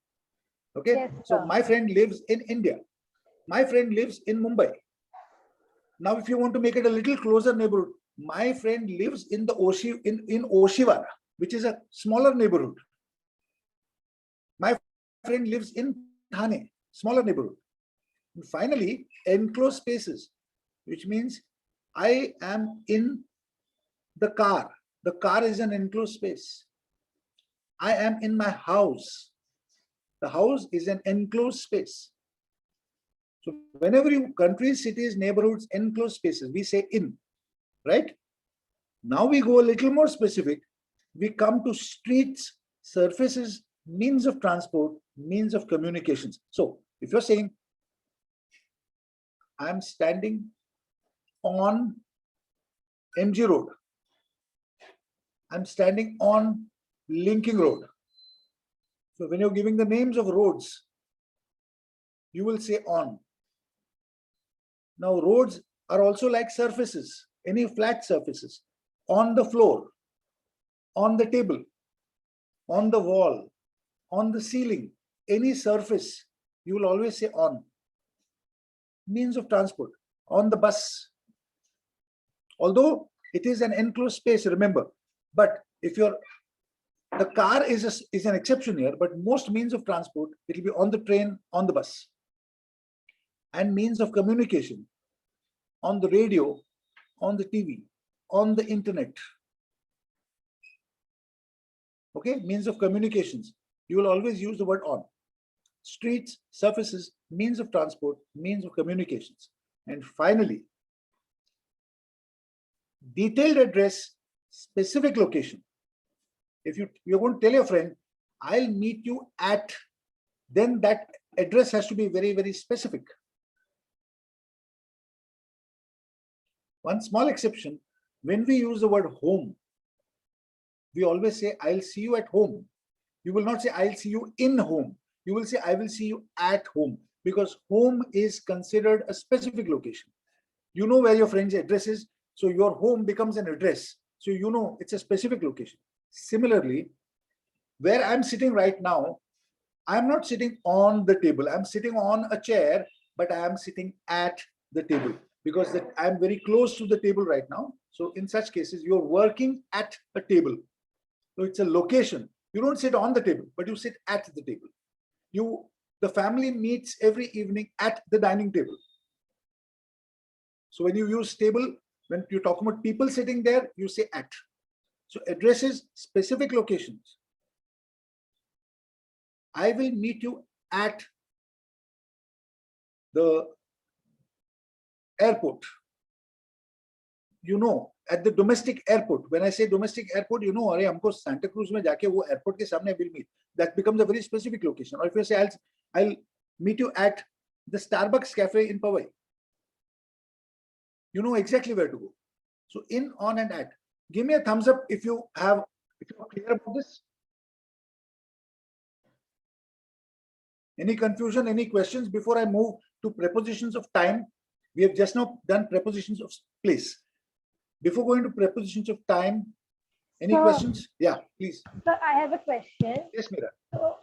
Okay? Yes, so my friend lives in India. My friend lives in Mumbai. Now, if you want to make it a little closer neighborhood, my friend lives in the in Oshiwara, which is a smaller neighborhood. My friend lives in Thane, smaller neighborhood. And finally, enclosed spaces, which means I am in the car. The car is an enclosed space. I am in my house. The house is an enclosed space. So whenever you countries, cities, neighborhoods, enclosed spaces, we say in, right? Now we go a little more specific. We come to streets, surfaces, means of transport, means of communications. So if you're saying, I'm standing on MG Road, I'm standing on Linking Road. So when you're giving the names of roads, you will say on. Now roads are also like surfaces, any flat surfaces, on the floor, on the table, on the wall, on the ceiling, any surface, you will always say on. Means of transport, on the bus. Although It is an enclosed space, remember. But if the car is an exception here, but most means of transport, it will be on the train, on the bus. And means of communication, on the radio, on the TV, on the internet. Okay, means of communications. You will always use the word on. Streets, surfaces, means of transport, means of communications. And finally, detailed address, specific location. If you're going to tell your friend, I'll meet you at, then that address has to be very, very specific. One small exception, when we use the word home, we always say, I'll see you at home. You will not say, I'll see you in home. You will say, I will see you at home, because home is considered a specific location. You know where your friend's address is, so your home becomes an address. So you know it's a specific location. Similarly, where I'm sitting right now, I'm not sitting on the table. I'm sitting on a chair, but I am sitting at the table, because I'm very close to the table right now. So in such cases, you're working at a table. So it's a location. You don't sit on the table, but you sit at the table. The family meets every evening at the dining table. So when you use table, when you're talking about people sitting there, you say at. So addresses, specific locations. I will meet you at the airport. You know, at the domestic airport. When I say domestic airport, you know, अरे हमको Santa Cruz में जाके वो airport के सामने will meet. That becomes a very specific location. Or if you say I'll meet you at the Starbucks cafe in Powai, you know exactly where to go. So in, on, and at. Give me a thumbs up if you're clear about this. Any confusion, any questions before I move to prepositions of time? We have just now done prepositions of place. Before going to prepositions of time, any questions? Yeah, please. Sir, I have a question. Yes, Meera. So,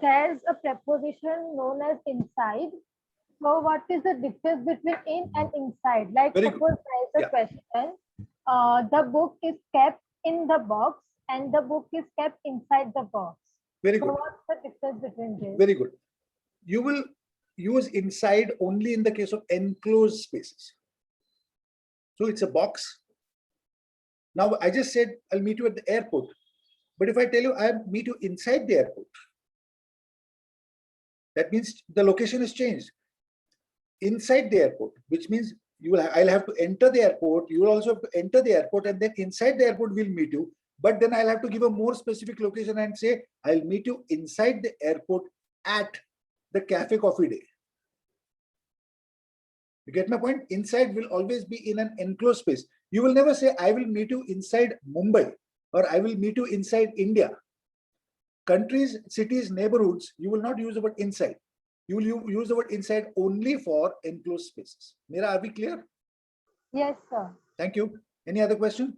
there's a preposition known as inside. So what is the difference between in and inside? Like Very suppose there's a question. The book is kept in the box and the book is kept inside the box. Very So good. what's the difference between this? Very good. You will use inside only in the case of enclosed spaces. So it's a box. Now I just said I'll meet you at the airport. But if I tell you I'll meet you inside the airport, that means the location is changed. Inside the airport, which means I'll have to enter the airport. You will also have to enter the airport, and then inside the airport we'll meet you. But then I'll have to give a more specific location and say, I'll meet you inside the airport at the Cafe Coffee Day. You get my point? Inside will always be in an enclosed space. You will never say, I will meet you inside Mumbai, or I will meet you inside India. Countries, cities, neighborhoods, you will not use the word inside. You will use the word inside only for enclosed spaces. Meera, are we clear? Yes, sir. Thank you. Any other question?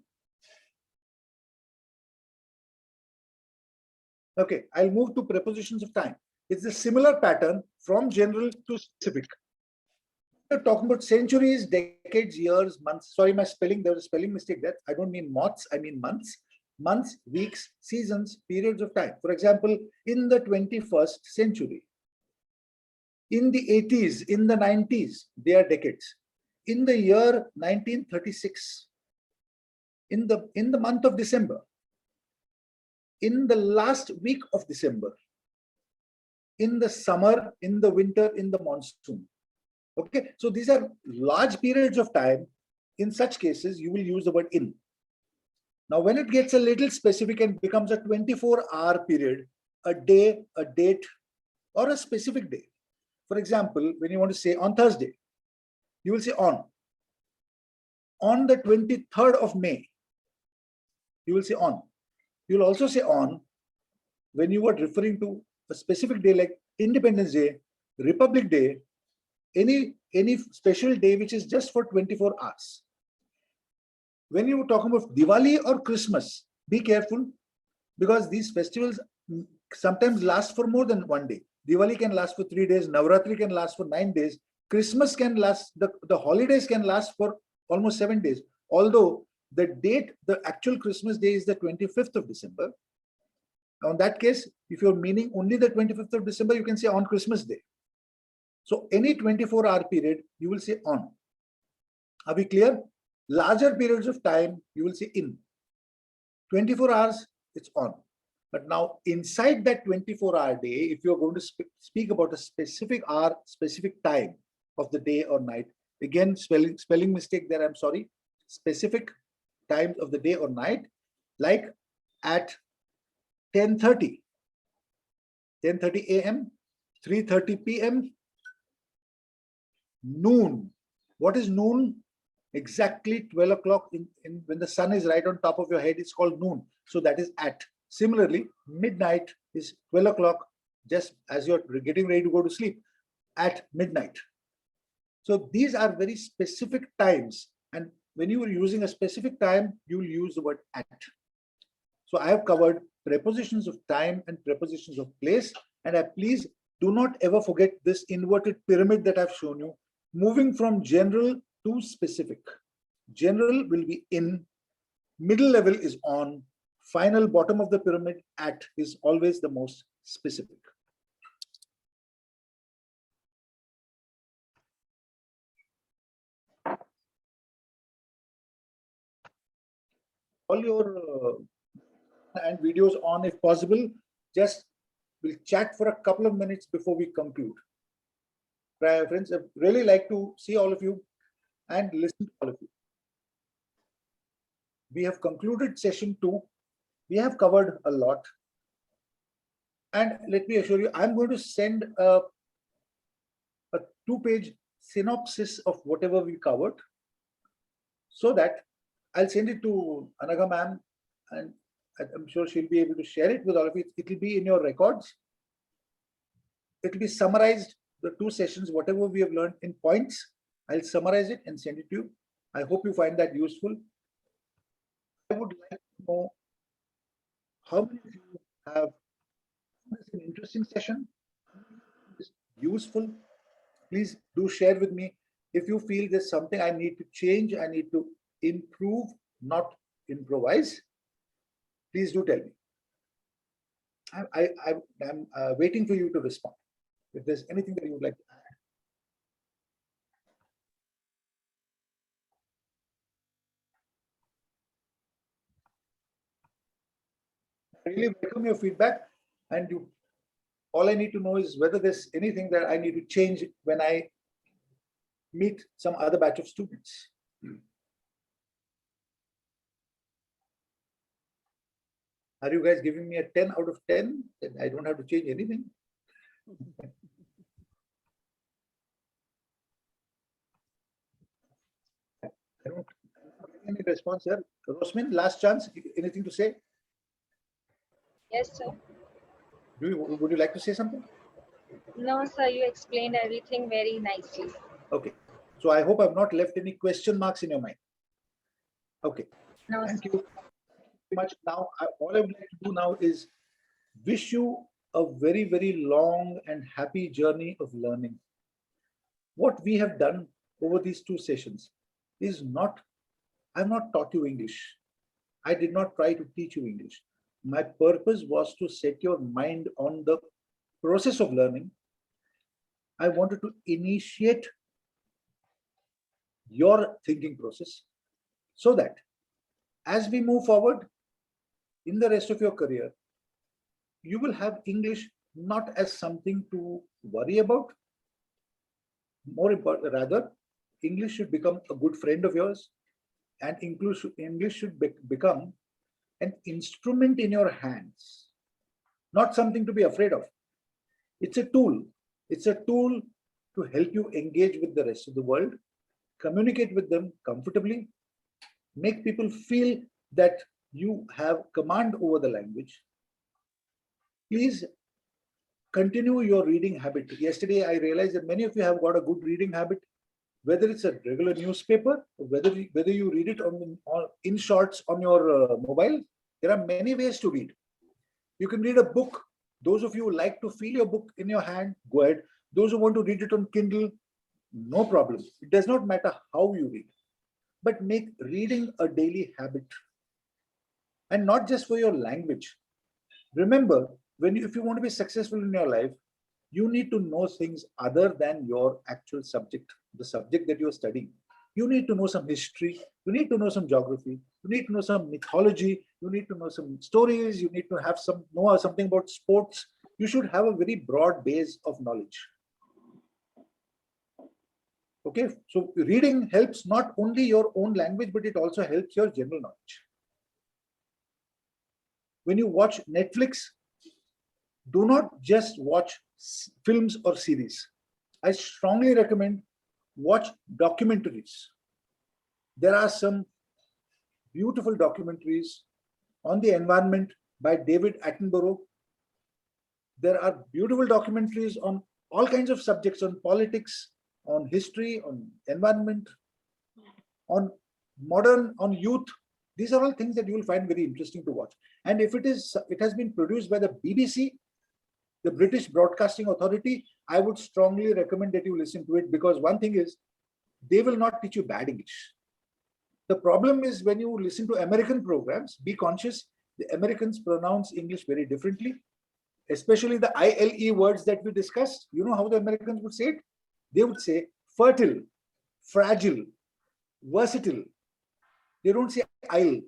Okay, I'll move to prepositions of time. It's a similar pattern from general to specific. We're talking about centuries, decades, years, months. Sorry, my spelling, there was a spelling mistake there. I don't mean moths, I mean months. Months, weeks, seasons, periods of time. For example, in the 21st century, in the 80s, in the 90s, they are decades. In the year 1936, in the month of December, in the last week of December, in the summer, in the winter, in the monsoon. Okay, so these are large periods of time. In such cases, you will use the word in. Now, when it gets a little specific and becomes a 24-hour period, a day, a date, or a specific day. For example, when you want to say on Thursday, you will say on. On the 23rd of May, you will say on. You will also say on when you are referring to a specific day like Independence Day, Republic Day, any special day which is just for 24 hours. When you are talking about Diwali or Christmas, be careful, because these festivals sometimes last for more than one day. Diwali can last for 3 days, Navratri can last for 9 days, Christmas can last, the holidays can last for almost 7 days. although the date, the actual Christmas day is the 25th of December. Now, in that case, if you're meaning only the 25th of December, you can say on Christmas day. So any 24-hour period, you will say on. Are we clear? Larger periods of time, you will say in. 24 hours, it's on. But now inside that 24-hour day, if you're going to speak about a specific hour, specific time of the day or night, again, spelling mistake there, I'm sorry. Specific times of the day or night, like at 10:30 a.m., 3:30 p.m., noon. What is noon? Exactly 12 o'clock when the sun is right on top of your head, it's called noon. So that is at. Similarly, midnight is 12 o'clock, just as you're getting ready to go to sleep, at midnight. So these are very specific times. And when you are using a specific time, you will use the word at. So I have covered prepositions of time and prepositions of place. And please do not ever forget this inverted pyramid that I've shown you, moving from general to specific. General will be in, middle level is on, final bottom of the pyramid at is always the most specific. All your and videos on if possible. Just we'll chat for a couple of minutes before we conclude. Friends, I'd really like to see all of you and listen to all of you. We have concluded session 2. We have covered a lot. And let me assure you, I'm going to send a 2-page synopsis of whatever we covered, so that I'll send it to Anagha ma'am, and I'm sure she'll be able to share it with all of you. It will be in your records. It will be summarized, the 2 sessions, whatever we have learned in points. I'll summarize it and send it to you. I hope you find that useful. I would like to know how many of you have this an interesting session, useful. Please do share with me if you feel there's something I need to change, I need to improve, not improvise. Please do tell me. I'm waiting for you to respond. If there's anything that you would like to add. I really welcome your feedback, and all I need to know is whether there's anything that I need to change when I meet some other batch of students. Are you guys giving me a 10 out of 10? Then I don't have to change anything. I don't get any response here. Rosmin, last chance. Anything to say? Yes, sir. Would you like to say something? No, sir, you explained everything very nicely. Okay. So I hope I've not left any question marks in your mind. Okay. No, thank you very much. Now, all I would like to do now is wish you a very, very long and happy journey of learning. What we have done over these 2 sessions is not, I've not taught you English. I did not try to teach you English. My purpose was to set your mind on the process of learning. I wanted to initiate your thinking process so that as we move forward in the rest of your career, you will have English not as something to worry about. More important, rather, English should become a good friend of yours, and English should become an instrument in your hands, not something to be afraid of. It's a tool. It's a tool to help you engage with the rest of the world, communicate with them comfortably, make people feel that you have command over the language. Please continue your reading habit. Yesterday, I realized that many of you have got a good reading habit, whether it's a regular newspaper, whether you read it in shorts on your mobile. There are many ways to read. You can read a book. Those of you who like to feel your book in your hand, go ahead. Those who want to read it on Kindle, no problem. It does not matter how you read. but make reading a daily habit. And not just for your language. Remember, if you want to be successful in your life, you need to know things other than your actual subject, the subject that you're studying. You need to know some history, you need to know some geography, you need to know some mythology, you need to know some stories, you need to have know something about sports. You should have a very broad base of knowledge. Okay, so reading helps not only your own language, but it also helps your general knowledge. When you watch Netflix, do not just watch films or series. I strongly recommend watch documentaries. There are some beautiful documentaries on the environment by David Attenborough. There are beautiful documentaries on all kinds of subjects, on politics, on history, on environment, on youth. These are all things that you will find very interesting to watch. And if it has been produced by the BBC, the British Broadcasting Authority, I would strongly recommend that you listen to it, because one thing is, they will not teach you bad English. The problem is when you listen to American programs, be conscious, the Americans pronounce English very differently, especially the ILE words that we discussed. You know how the Americans would say it? They would say fertile, fragile, versatile. They don't say "ile."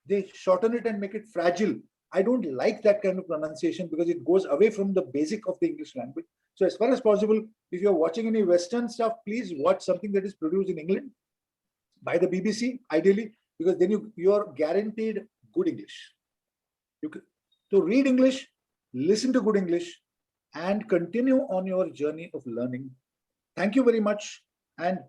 They shorten it and make it fragile. I don't like that kind of pronunciation because it goes away from the basic of the English language. So as far as possible, if you're watching any Western stuff, please watch something that is produced in England by the BBC, ideally, because then you're guaranteed good English. To read English, listen to good English, and continue on your journey of learning. Thank you very much. And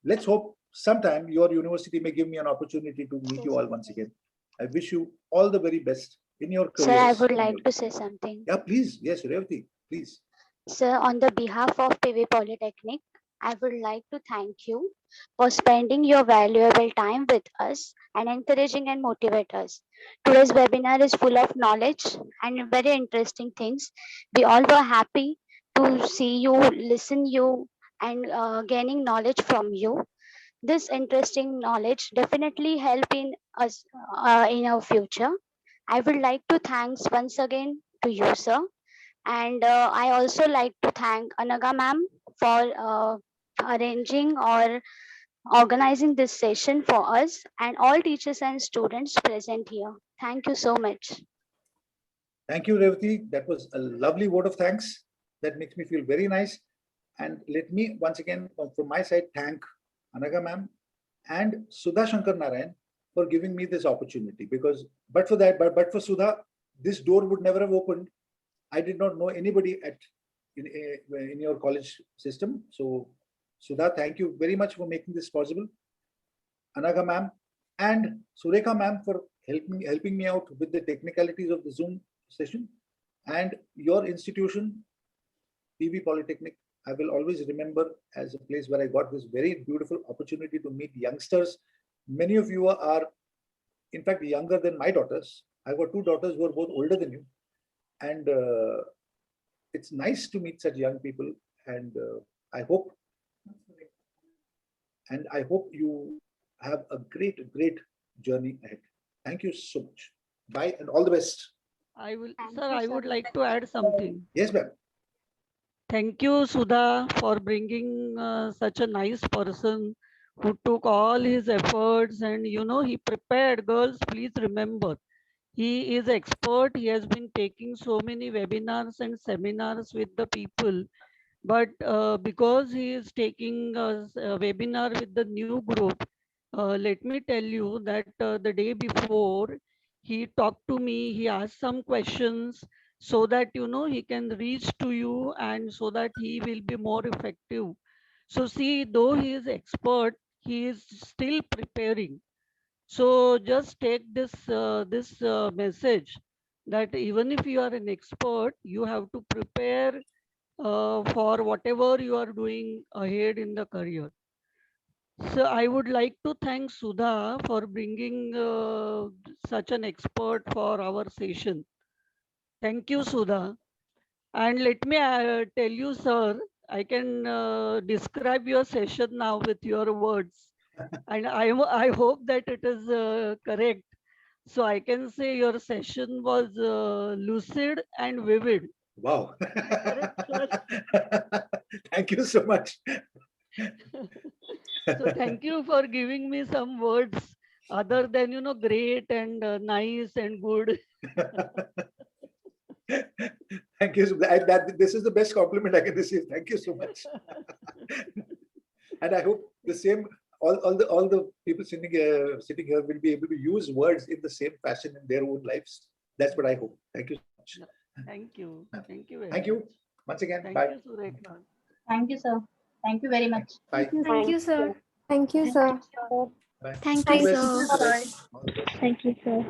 let's hope sometime your university may give me an opportunity to meet you all once again. I wish you all the very best in your careers. Sir, I would like to say something. Yeah, please. Yes, Revati, please. Sir, on the behalf of PV Polytechnic, I would like to thank you for spending your valuable time with us and encouraging and motivate us. Today's webinar is full of knowledge and very interesting things. We all were happy to see you, listen you, and gaining knowledge from you. This interesting knowledge definitely help in us in our future. I would like to thanks once again to you, sir. And I also like to thank Anaga ma'am for arranging or organizing this session for us and all teachers and students present here. Thank you so much. Thank you, Revati. That was a lovely word of thanks. That makes me feel very nice. And let me once again, from my side, thank Anaga ma'am and Sudha Shankar Narayan for giving me this opportunity. Because, but for Sudha, this door would never have opened. I did not know anybody in your college system. So, Sudha, thank you very much for making this possible. Anaga ma'am and Surekha ma'am for helping me out with the technicalities of the Zoom session. And your institution, PV Polytechnic, I will always remember as a place where I got this very beautiful opportunity to meet youngsters. Many of you are, in fact, younger than my daughters. I've got two daughters who are both older than you. And it's nice to meet such young people. And I hope you have a great journey ahead. Thank you so much. Bye and all the best. I would like to add something. Yes, ma'am. Thank you, Sudha, for bringing such a nice person who took all his efforts and, he prepared. Girls, please remember, he is expert. He has been taking so many webinars and seminars with the people. But because he is taking a webinar with the new group, let me tell you that the day before, he talked to me, he asked some questions so that, he can reach to you and so that he will be more effective. So see, though he is expert, he is still preparing. So just take this message that even if you are an expert, you have to prepare for whatever you are doing ahead in the career. So I would like to thank Sudha for bringing such an expert for our session. Thank you, Sudha. And let me tell you, sir, I can describe your session now with your words. And I hope that it is correct. So I can say your session was lucid and vivid. Wow. Correct, sir? Thank you so much. So thank you for giving me some words other than, great and nice and good. Thank you. This is the best compliment I can receive. Thank you so much. And I hope the same. All the people sitting here will be able to use words in the same fashion in their own lives. That's what I hope. Thank you so much. Thank you. Thank you. Very Thank you much. once again. Thank Bye. you, Surekha. Thank you, sir. Thank you very much. Bye. Thank you, sir. Thank you, sir. Bye. Thank All you, the best. sir. All the best. Thank you, sir.